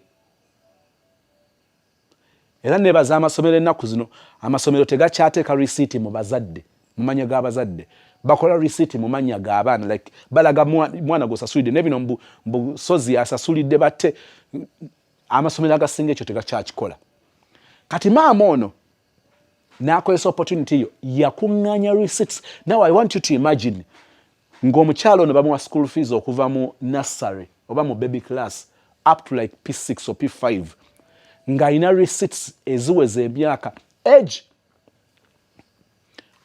Era nebaza amasomero ennaku zino amasomero tegakyateeka receipt mu bazadde mu mannya g'abazadde bakola receipt mu mannya g'abaana like balaga mwana gwosasulidde ne bino mbu sozi asasulidde batte amasomero agasinga ekyo tegakyakikola. Kati maama ono n'akozesa opportunity yo yakuŋŋaanya receipts. Now I want you to imagine ng'omukyalo ono bamuwa school fees okuva mu nursery oba mu baby class up to like P6 or P5 ng'alina receipts eziweza emyaka age.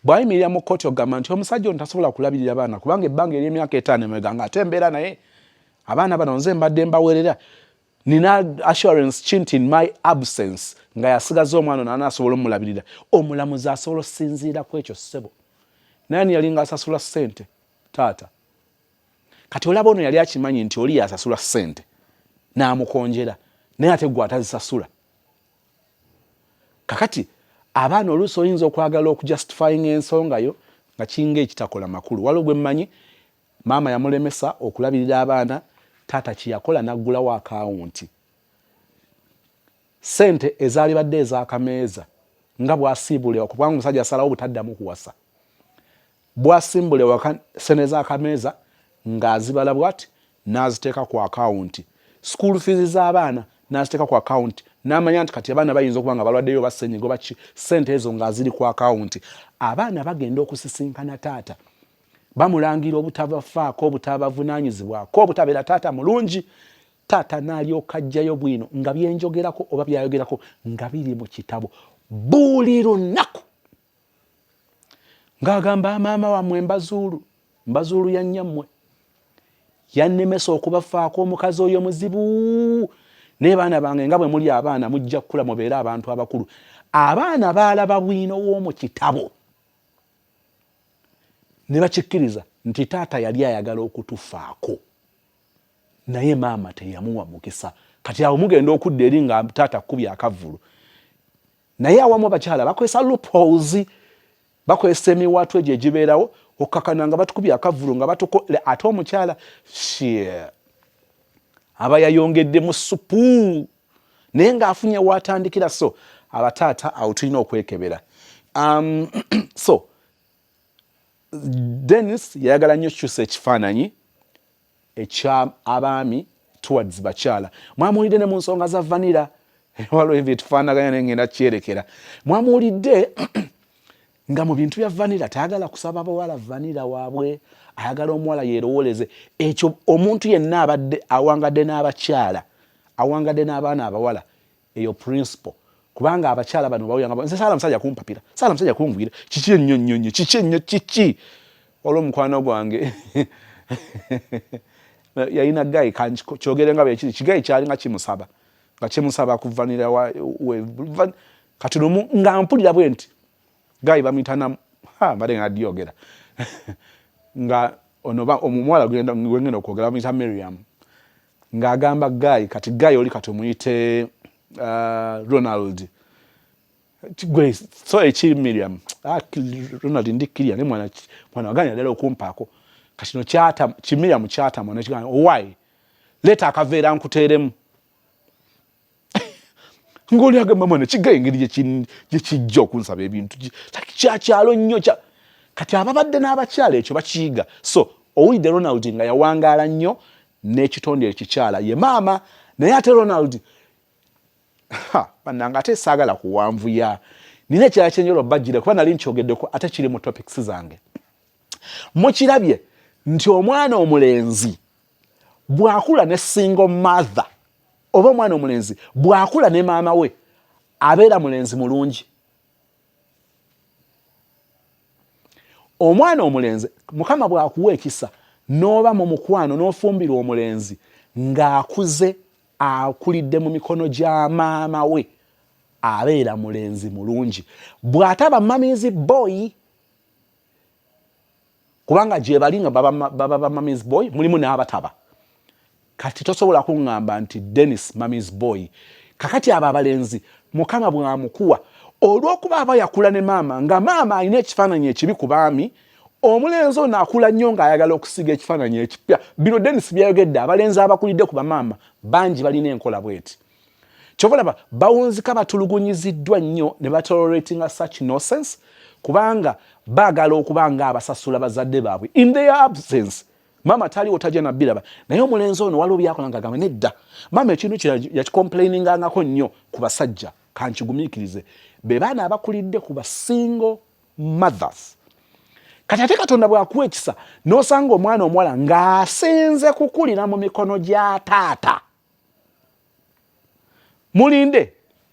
Bw'ayimirira mu kkooti ogamba nti omusajja ono tasobola kulabirira baana kubanga ebbanga ery'emyaka 5 emabega ng'ate mbeera naye abaana bano nze mbadde mbaweerera nina assurance kinti in my absence nga yasigaza omwana ono anaasobola omulabirira omulamuzi asobola osinziira ku ekyo ssebo. Nani yali ng'asasula ssente? Taata. Kati olaba ono yali akimanyi nti oli yasasula ssente n'amukonjera naye ate gwe atazisasula. Kakati abaana oluusi oyinza okwagala okujustifying ensonga yo nga kinga ekitakola makulu. Waliwo gwe mmanyi maama yamulemesa okulabirira abaana taata kiyakola n'aggulawo akawunti. Ssente ezaali badde ez'akameeza nga bw'asiibula kubanga omusajja asalawo butaddamu kuwasa. Bw'asimbula ewaka ssente ez'akameeza ng'azibala bw'ati n'aziteeka ku akawunti. School fees z'abaana n'aziteeka ku akawunti. N'amanya nti kati abaana bayinza okuba nga balwaddeyo oba ssenyiga oba ki ssente ezo ng'aziri ku akawunti. Abaana bagenda okusisinkana taata bamulangira obutabafaako obutabavunaanyizibwako obutabeera taata mulungi. Taata n'alyoka ajjayo bwino nga byenjogerako oba byayogerako nga biri mu kitabo buli lunaku ng'agamba maama wammwe mbazuulu ya nnyammwe yannemesa okubafaako omukazi oyo muzibu naye baana bange nga bwe muli abaana mujja kukula mubeere abantu abakulu. Abaana baalaba bwino w'omu kitabo ne bakikkiriza nti taata yali ayagala okutufaako naye maama teyamuwa mukisa. Kati awo mugenda okudda eri nga taata kkubya akavulu naye awamu abakyala bakozesa loopholes bakozesa emiwaatwa egyo egibeerawo okukakana nga batukubya akavulu nga batukole ate omukyala aba yayongedde mu supu naye ng'afunye waatandikira. So abataata awo tulina okwekebera So Dennis yayagala nnyo kyusa ekifaananyi ekya abaami towards bakyala. Mwamuwulidde ne mu nsonga za vanira waliwo ebyo tufaanaganya naye ngenda kyerekera. Mwamuwulidde nga mu bintu bya vanira tayagala kusaba bawala vanira waabwe, ayagala omuwala yeerowoleze. Ekyo omuntu yenna abadde awangadde n'abakyala, awangadde n'abaana abawala, eyo principle. Kubanga abakyala bano bawuyanga nze saala musajja kumpapira, saala musajja kunvira, kiki ennyo nnyo nnyo, kiki ennyo kiki. Olw'omukwano gwange yalina gayi kyogere nga bwekiri, kigayi kyali nga kimusaba, nga kimusaba kuvanira kati lumu nga mpulira bwe nti gayi bamuyitana mbadde nga nadyogera nga ono omuwala gwengenda okwogera bamuyita Miriam ng'agamba gayi, kati gayi oli kati omuyite Ronald gwe so ekiri Miriam Ronald ndikirya ne mwana waganya lero okumpaako kati no kyata Miriam kyata mwana kigana why leta akaveera nkuteeremu ngoli agamba mwana kigayi ngeri gye kijja okunsaba ebintu kyakyalo nnyo kati ababadde n'abakyala ekyo bakiyiga. So owulidde Ronald nga yawangaala nnyo n'ekitonde ekikyala ye maama, naye ate Ronald bannanga ate saagala kuwanvuya, nina ekirala kyenjala obbajjire kuba nali nkyogeddeko ate kiri mu topics zange. Mukirabye nti omwana omulenzi bw'akula ne single mother oba omwana omulenzi bw'akula ne maama we abeera mulenzi mulungi. Omwana omulenzi Mukama bw'akuwa ekisa n'oba mu mukwano n'ofumbira omulenzi ng'akuze akulidde mu mikono gya maama we abeera mulenzi mulungi. Bw'ataba mamizi boy, kubanga gye bali nga baba mamizi boy mulimu n'abataba. Kati tosobola kuŋŋamba nti Dennis mamizi boy. Kakati abo abalenzi Mukama bw'amukuwa olw'okuba aba yakula ne maama nga maama alina ekifaananyi ekibi ku baami, omulenzi ono akula nnyo ng'ayagala okusiga ekifaananyi ekipya. Bino Dennis byayogedde abalenzi abakulidde ku bamaama bangi balina enkola bweti. Kyova olaba bawunzika batulugunyiziddwa nnyo ne batoleratinga such nonsense kubanga baagala okuba nga abasasula bazadde baabwe. In their absence maama taliwo tajja nabbiraba, naye omulenzi ono waliwo byakola nga agamba nedda maama ekintu kino yakikomplainingangako nnyo ku basajja. Kankigumiikirize be baana abakulidde ku single mothers. Kati ate Katonda bw'akuwa ekisa n'osanga omwana omuwala ng'asenze kukulira mu mikono gya taata. Mulinde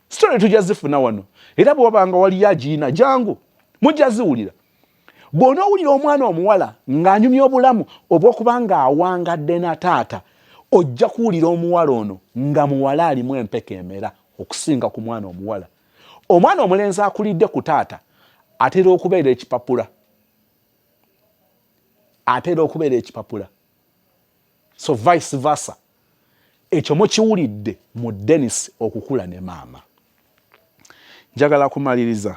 story tujja zifuna wano era bw'obanga waliyo agiina jangu mujja ziwulira. Bw'onoowulira omwana omuwala ng'anyumya obulamu obw'okuba ng'awangadde na taata, ojja kuwulira omuwala ono nga muwala alimu empeka emera okusinga ku mwana omuwala. Omwana omulenzi akulidde ku taata atera okubeera ekipapula, atera okubeera ekipapula. So vice versa. Ekyo mukiwulidde mu Dennis okukula ne maama. Njagala kumaliriza.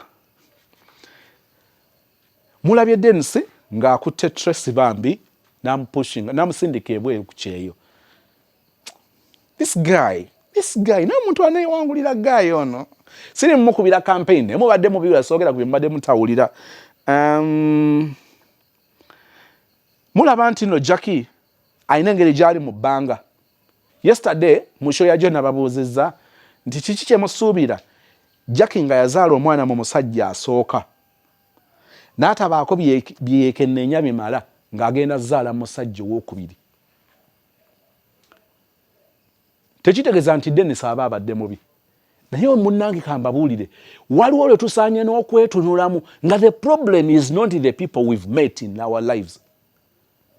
Mulabye Dennis ng'akutte Tracy Bambi n'amupushinga n'amusindika ebweru ku kyeyo. This guy n'omuntu aneewangulira guy ono. Siri mukubira campaign ne mubadde mubiwula soogera ku mbadde mutawulira. Mulaba nti no Jackie ayina engeri gyali mu bbanga. Yesterday mu show ya John babuuzizza nti kiki kye musuubira Jackie nga yazaala omwana mu musajja asooka n'atabaako byekenneenya bimala ng'agenda zaala musajja owokubiri. Tekitegeeza nti Dennis aba abadde mubi, naye munnange kambabuulire waliwo lwe tusaanye n'okwetunulamu nga the problem is not the people we've met in our lives.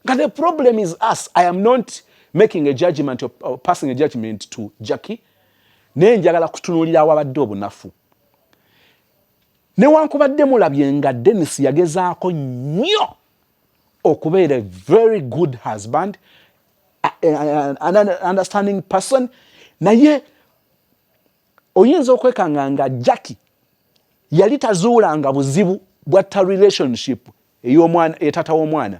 Nga the problem is us. I am not making a judgment or passing a judgment to Jackie. Naye njagala kutunulira awabadde obunafu. Newankubadde mulabye nga Dennis yagezaako nnyo okubeera a very good husband, an understanding person, naye oyinza okwekanga nga Jackie yali tazuulanga buzibu bwatta relationship ey'omwana etata w'omwana.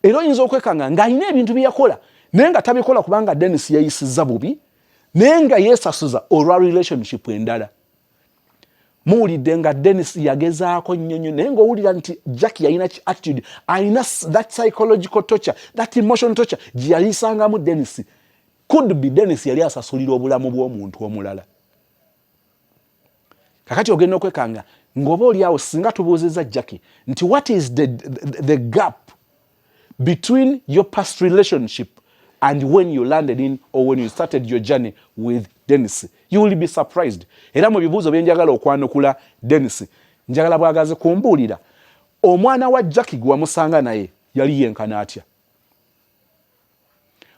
Era oyinza okwekanga ng'alina ebintu bye yakola naye nga tabikola kubanga Dennis yayisizza bubi naye nga yeesasuza olwa relationship endala. muwulidde nga Dennis yagezaako nnyo naye ng'owulira nti Jackie yalina attitude, alina that psychological torture, that emotional torture gye yaliisangamu Dennis. Could be Dennis yali asasulira obulamu bw'omuntu omulala. Kakati ogenda okwekanga ng'oba oli awo singa tubuuzizza Jackie nti what is the gap between your past relationship and when you landed in or when you started your journey with Dennis, you will be surprised. Era mu bibuuzo bye njagala okwanukula Dennis, njagala bwagaze kumbuulira omwana wa Jackie gwe wamusanga naye yali yenkana atya.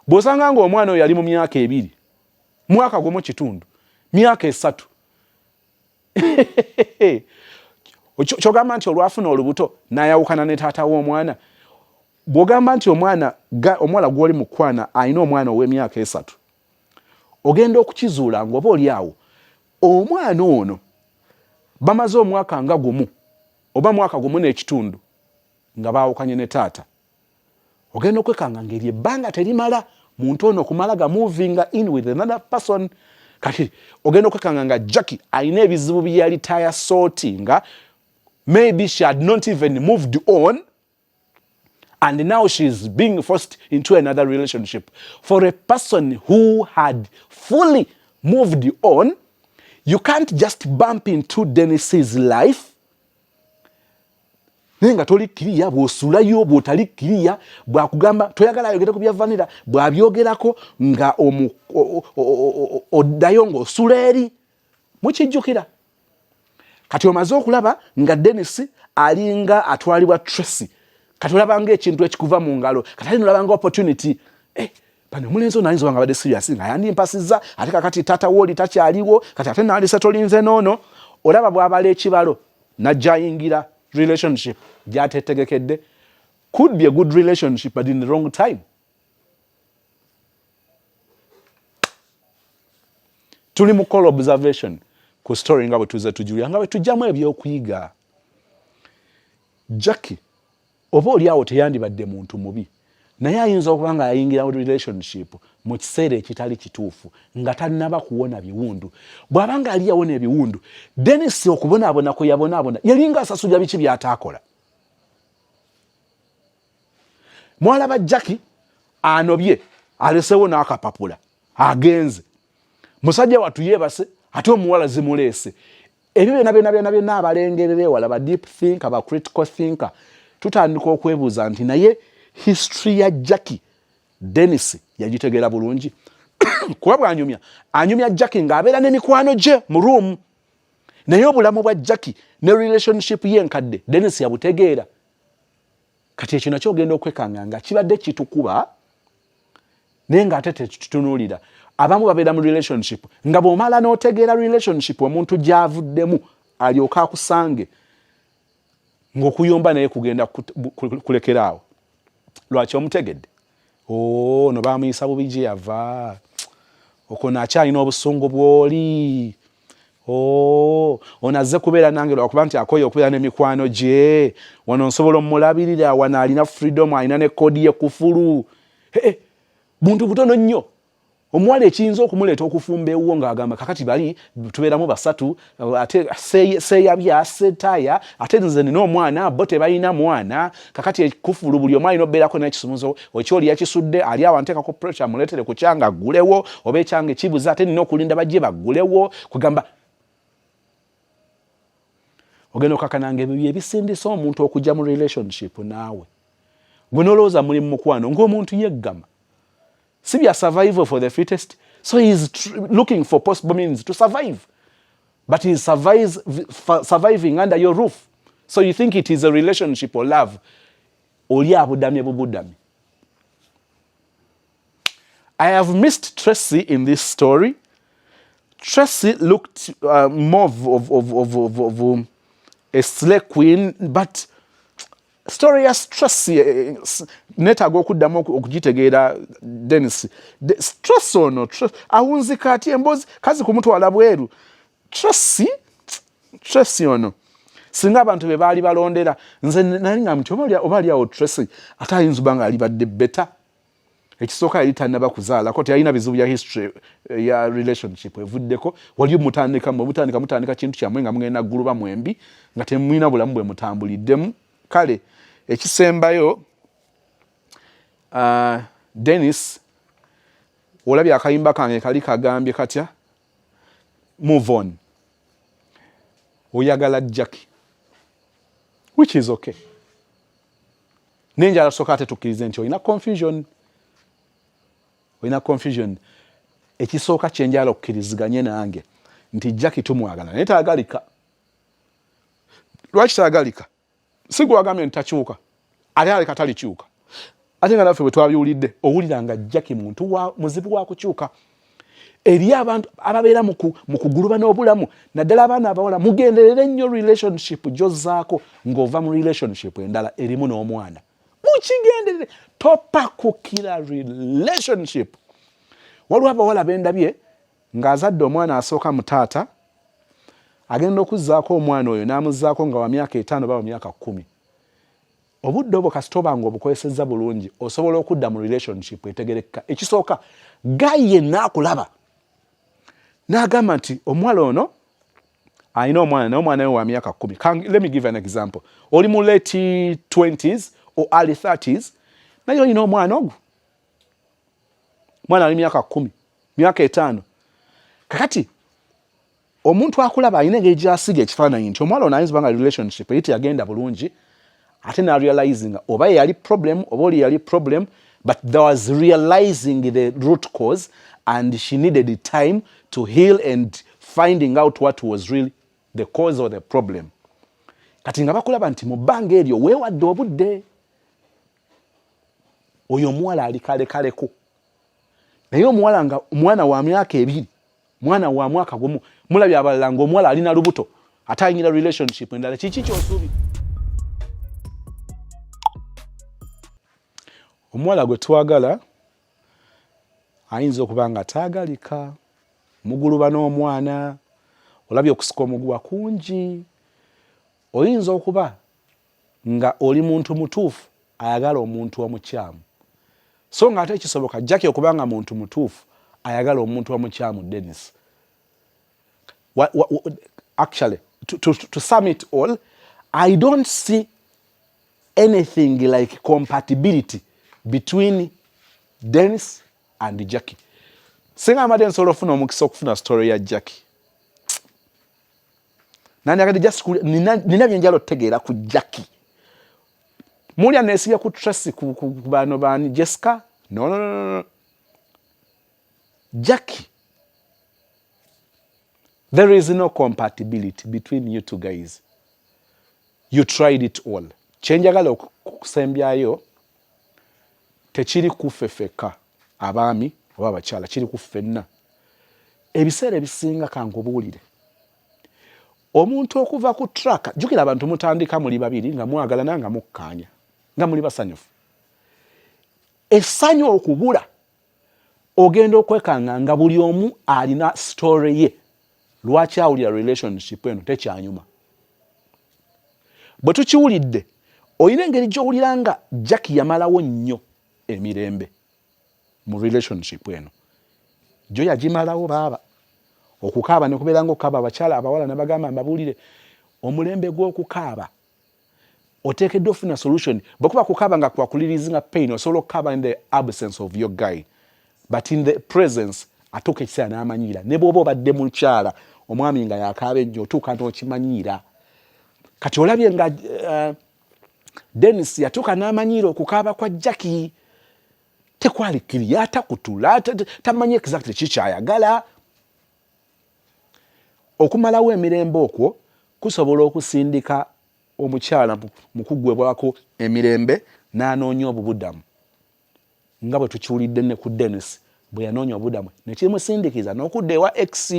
Bw'osanga ng'omwana oyo yali mu myaka 2, mwaka gumu kitundu, myaka 3, kyogamba nti olwafuna olubuto n'ayawukana ne taata w'omwana. Bw'ogamba nti omwala gw'oli mu kwana alina omwana ow'emyaka 3, ogenda okukizuula ng'oba oli awo omwana ono bamaze omwaka nga gumu oba mwaka gumu n'ekitundu nga baawukanye ne taata. Ogenda okwekanga ng'eri ebbanga terimala muntu ono kumala moving in with another person. Kati ogenda okwekanga nga Jackie alina ebizibu bye yali tayasortinga. Maybe she had not even moved on, and now she's being forced into another relationship. For a person who had fully moved on, you can't just bump into Dennis's life. Nenga toli kiriya bw'osulayo bw'otali kiriya bw'akugamba toyagala ayogere ku bya vanilla bw'abyogerako nga oddayo ng'osula eri mukijjukira. Kati omaze okulaba nga Dennis alinga atwalibwa Tracy. Kati olaba ng'ekintu ekikuva mu ngalo. Kati ali nolaba nga opportunity. Bano omulenzi ono ayinza nga badde serious nga yandimpasizza ate kakati taata wooli takyaliwo kati ate naalisa tolinze noono. Olaba bw'abala ekibalo najja ayingira relationship gyatetegekedde. Could be a good relationship but in the wrong time. Tuli mu call observation ku story nga bwe tuze tujulya nga bwe tujjamu ebyokuyiga. Jackie oba oli awo teyandibadde muntu mubi naye ayinza okuba nga yayingira mu relationship mu kiseera ekitali kituufu nga tannaba kuwona biwundu. Bw'aba nga ali yawona ebiwundu Dennis okubonaabona kwe yabonaabona yalinga asasulira biki by'ataakola. Mwalaba Jackie anobye alesewo n'akapapula agenze musajja watu yeebase ate omuwala zimuleese. Ebyo byonna abalengerera ewala ba deep thinker ba critical thinker tutandika okwebuuza nti naye history ya Jackie Dennis yagitegeera bulungi. Kuba bw'anyumya Jackie ng'abeera n'emikwano gye mu room naye obulamu bwa Jackie ne relationship ye enkadde Dennis yabutegeera. Kati ekyo nakyo ogenda okwekanga nga kibadde kitukuba naye ng'ate tekitutunuulira. Abamu babeera mu relationship nga bw'omala n'otegeera relationship omuntu gy'avuddemu alyoka akusange ng'okuyomba naye kugenda kulekeraawo. Lwaki omutegedde? Ono baamuyisa bubi gye yava. Okono akyalina obusungu bw'oli. Ono azze kubeera nange lwakuba nti akoye okubeera n'emikwano gye. Wano nsobola omulabirira, wano alina freedom, alina ne kodi ye kufulu. Buntu butono nnyo. Omuwala ekiyinza okumuleeta okufumba ewuwo ng'agamba kakati bali tubeeramu 3 ate seeyabya seetaaya ate nze nina omwana bo tebalina mwana kakati ekufulu buli omu alina obeerako n'ekisumuzo ekyoli yakisudde ali awo anteekako pressure amuleetere ku kyanga aggulewo oba ekyanga ekibuze ate nina okulinda bajje baggulewo kugamba ogenda okakananga ebyo ebisindisa omuntu okujja mu relationship naawe gwe nolowooza muli mu mukwano ng'omuntu yeggama. See, we are survival for the fittest. So he is looking for possible means to survive. But he is surviving under your roof. So you think it is a relationship or love. I have missed Tracy in this story. Tracy looked more of a slay queen, but story ya Tracy netaga okuddamu okugitegeera Dennis. Stress ono awunzika ati embozi kazi kumutwala bweru. Tracy ono singa abantu be baali balondera nze nalinga mti oba ali awo Tracy ate ayinza banga ali badde beta. ekisooka yali tannaba kuzaalako teyalina bizibu bya history ya relationship evuddeko wali mutandika kintu kyammwe nga mugenda guluba mwembi nga temwina bulamu bwe mutambuliddemu kale ekisembayo Dennis olabye akayimba kange kali kagambye katya move on oyagala Jackie which is okay nenjala soka ate tukkirize nti olina confusion ekisooka kyenjala okkiriziganye nange nti Jackie tumwagala naye taagalika lwaki taagalika si gwagambye nti takyuka ate aleka talikyuka ate nga naffe bwe twabiwulidde owulira nga Jackie muntu muzibu wa kukyuka eri abantu ababeera mu kuguluba n'obulamu naddala abaana abawala mugenderere nnyo relationship gyozzaako ng'ova mu relationship endala erimu n'omwana mukigenderere topakukira relationship waliwo abawala bendabye ng'azadde omwana asooka mu taata agenda okuzzaako omwana oyo n'amuzzaako nga wa myaka 5 oba wa myaka 10 obudde obwo kasita oba nga obukozesezza bulungi osobola okudda mu relationship etegerekeka ekisooka gayi yenna akulaba n'agamba nti omuwala ono alina omwana naye omwana we wa myaka 10 let me give an example oli mu late 20s or early 30s naye olina omwana ogwo mwana ali myaka 10 myaka 5 kakati omuntu akulaba alina engeri gy'asiga ekifaananyi nti omwala ono ayinza nga relationship eri teyagenda bulungi ate na realizing oba yali problem oba oli yali problem but there was realizing the root cause and she needed time to heal and finding out what was really the cause of the problem kati nga bakulaba nti mu bbanga eryo weewadde obudde oyo omuwala ali kalekaleko naye omuwala nga omwana wa myaka 2 mwana wa mwaka gumu mulabye abalala ng'omuwala alina lubuto ate ayingira relationship endala kiki kyosuubi omuwala gwe twagala ayinza okuba nga taagalika muguluba n'omwana olabye okusika omuguwa kungi oyinza okuba nga oli muntu mutuufu ayagala omuntu omukyamu so nga ate kisoboka Jackie okuba nga muntu mutuufu ayagala omuntu omukyamu Dennis actually to sum it all I don't see anything like compatibility between Dennis and Jackie singa amadde nsobola ofuna omukisa okufuna story ya Jackie nandiagadde just nina byenjala okutegeera ku Jackie mulya neesibya ku Tracy ku bano bani Jessica no Jackie there is no compatibility between you two guys you tried it all kyenjagala okusembyayo tekiri kufefeka abaami oba abakyala kiri kufenna ebiseera ebisinga kankubuulire omuntu okuva ku track jukira abantu mutandika muli babiri nga mwagalana nga mukkaanya nga muli basanyufu essanyu okubula ogenda okwekanga nga buli omu alina story ye lwaki awulira relationship eno tekyanyuma bwe tukiwulidde olina engeri gy'owulira nga Jackie yamalawo nnyo emirembe mu relationship eno gyo yagimalawo baaba okukaaba ne kubeera ng'okukaaba abakyala abawala ne bagamba mbabuulire omulembe gw'okukaaba oteekeddwa ofuna solution bwekuba kukaaba nga kwakulirizinga pain osobola okukaaba in the absence of your guy but in the presence atuuka ekiseera n'amanyiira ne bw'oba obadde mukyala omwami nga yakaaba ennyo otuuka n'okimanyiira kati olabye nga Dennis yatuuka n'amanyiira okukaaba kwa Jackie tekwalikiriya takutula tamanyi exactly kikyayagala okumalawo emirembe okwo kusobola okusindika omukyala mu kuggwebwako emirembe n'anoonya obubudamu nga bwe tukiwulidde ne ku Dennis bwe yanoonya obudamu nekimusindikiza n'okudda ewa ex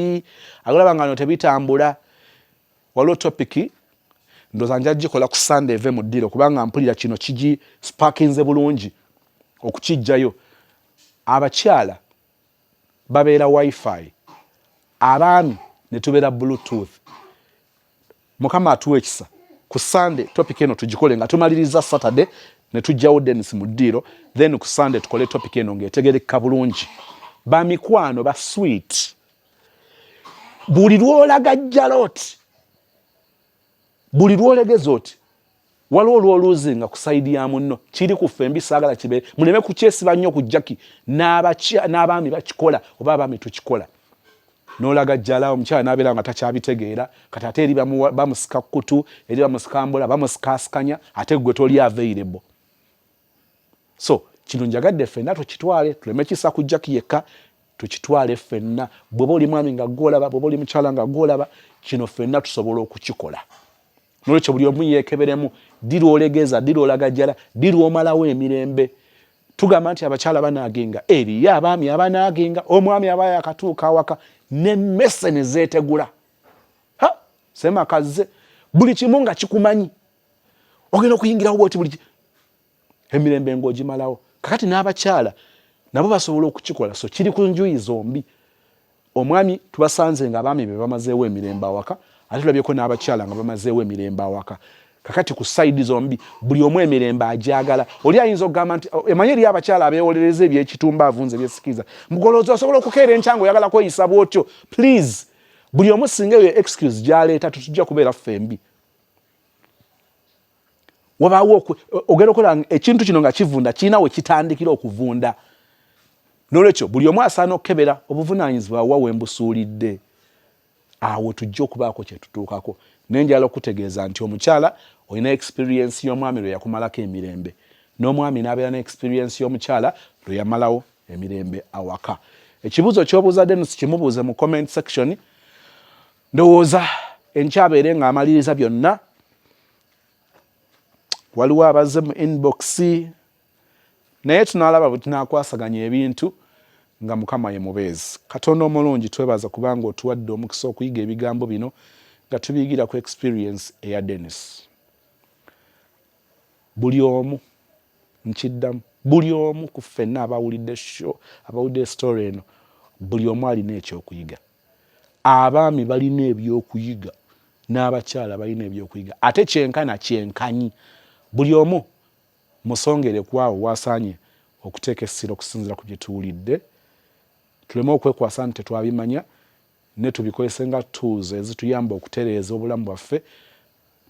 agolaba nga no tebitambula waliwo topiki ndooza nja gikola ku Sunday eve mu ddiro kubanga mpulira kino kigi sparkinze bulungi okukijjayo abakyala babeera wifi abaami ne tubeera bluetooth mukama atuwa ekisa ku Sunday topic eno tugikole nga tumaliriza Saturday ne tujjawo Dennis mu ddiiro, then ku Sunday tukole topic eno ng'etegerekeka bulungi. Ba mikwano ba sweet. Buli lwolaga Jalot, buli lwolegeza oti waliwo olwoluuzinga ku sayidi ya munno, kiri ku ffe mbi saagala kibeere. Muleme kukyesiba nnyo ku Jackie n'abaami bakikola oba abaami tukikola. N'olaga Jala omukyala n'abeera nga takyabitegeera, kati ate eri bamusika kutu, eri bamusika mbola, bamusikaasikanya, ate gwe toli available. So kino njagadde ffenna tukitwale, tuleme kisa ku Jackie yekka, tukitwale ffenna. Bw'oba oli mwami nga gwolaba, bw'oba oli mukyala nga gwolaba, kino ffenna tusobola okukikola. Nolwekyo buli omu yeekeberemu, ddi lwolegeza, ddi lwolaga Jala, ddi lwomalawo emirembe. Tugamba nti abakyala banaagenga, eriyo abaami abanaagenga, omwami aba yakatuuka awaka n'emmese ne zeetegula. Semakaze buli kimu nga kikumanyi, ogenda okuyingirawo bwoti buli emirembe ng'ogimalawo. Kakati n'abakyala nabo basobola okukikola, so kiri ku njuyi zombi. Omwami tubasanze nga abaami be bamazeewo emirembe awaka, ate tulabyeko n'abakyala nga bamazeewo emirembe awaka. Kakati ku side zombi buli omu emirembe agyagala. Oli ayinza okugamba nti emanyi eri abakyala abeewolereza ebyekitumba avunze ebyesikiza, mugolooza osobola okukeera enkyango oyagala kweyisa bw'otyo. Please, buli omu singa eyo excuse gy'aleeta tutujja kubeera ffembi. Wabaawo ogenda okola ekintu kino nga kivunda kirina we kitandikira okuvunda. N'olwekyo buli omu asaana okukebera obuvunaanyizibwa wa we mbusuulidde. Awo tujja okubaako kye tutuukako. Nenjala okutegeeza nti omukyala olina experience y'omwami lwe yakumalako emirembe, n'omwami n'abeera ne experience y'omukyala lwe yamalawo emirembe awaka. Ekibuuzo ky'obuuza Dennis kimubuuze mu comment section. Ndowooza enkyabeere ng'amaliriza byonna. Waliwo abazze mu inbox, naye tunaalaba bwe tunaakwasaganya ebintu nga Mukama ye mubeezi. Katonda omulungi twebaza kubanga otuwadde omukisa okuyiga ebigambo bino nga tubiyigira ku experience eya Dennis. Buli omu nkiddamu, buli omu ku ffenna abawulidde story eno, buli omu alina ekyokuyiga. Abaami balina ebyokuyiga, n'abakyala balina ebyokuyiga, ate kyenkana kyenkanyi. Buli omu musongere ku awo wasaanye okuteeka essira okusinziira ku bye tuwulidde. Tuleme okwekwasa nti tetwabimanya, ne tubikozese nga tools ezituyamba okutereeza obulamu bwaffe,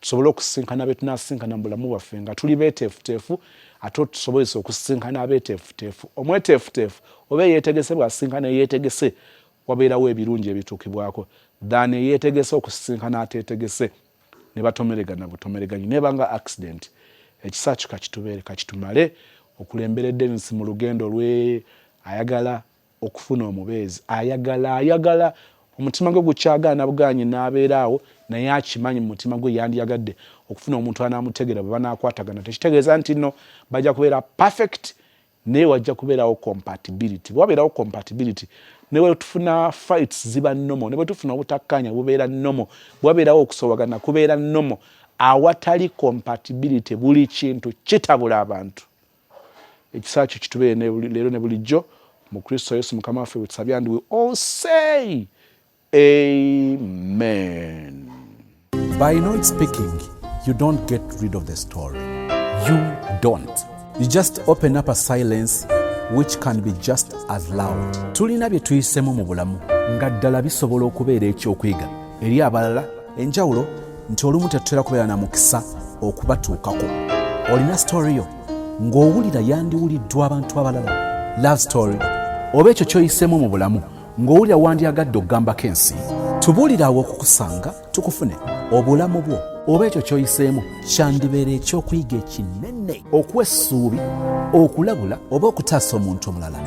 tusobole okusisinkana be tunaasisinkana mu bulamu bwaffe nga tuli beeteefuteefu, ate tusobozesa okusisinkana abeeteefuteefu. Omweteefuteefu oba yeetegese bw'asisinkana yeetegese, wabeerawo ebirungi ebituukibwako than yeetegese okusisinkana ateetegese ne batomeregana butomereganyi nebanga accident. Ekisa kyo kakitubeere kakitumale okulembera Dennis mu lugendo lwe ayagala okufuna omubeezi. Ayagala omutima gwe gukyagaana bugaanyi n'abeeraawo, naye akimanyi mu mutima gwe yandiyagadde okufuna omuntu anaamutegeera bwe banaakwatagana. Tekitegeeza nti nno bajja kubeera perfect, naye wajja kubeerawo compatibility. Wabeerawo compatibility, ne bwe tufuna fights ziba nnomo, ne bwe tufuna obutakkaanya bubeera nnomo, bwabeerawo okusobagana kubeera nnomo. Awatali compatibility buli kintu kitabula abantu. Ekisa kyo kitubeere leero ne bulijjo mu Kristo Yesu Mukama waffe bwe tusabye, and we all say amen. By not speaking, you don't get rid of the story. You don't. You just open up a silence which can be just as loud. Tulina bye tuyisemu mu bulamu nga ddala bisobola okubeera ekyokuyiga eri abalala. Enjawulo nti olumu tetutera kubeera na mukisa okubatuukako. Olina story yo ng'owulira yandiwuliddwa abantu abalala. Love story oba ekyo kyoyisemu mu bulamu ng'owulira wandyagadde okugambako ensi, tubuulirawo okukusanga tukufune. Obulamu bwo oba ekyo kyoyiseemu kyandibeera ekyokuyiga ekinene, okuwa essuubi, okulabula oba okutaasa omuntu omulala.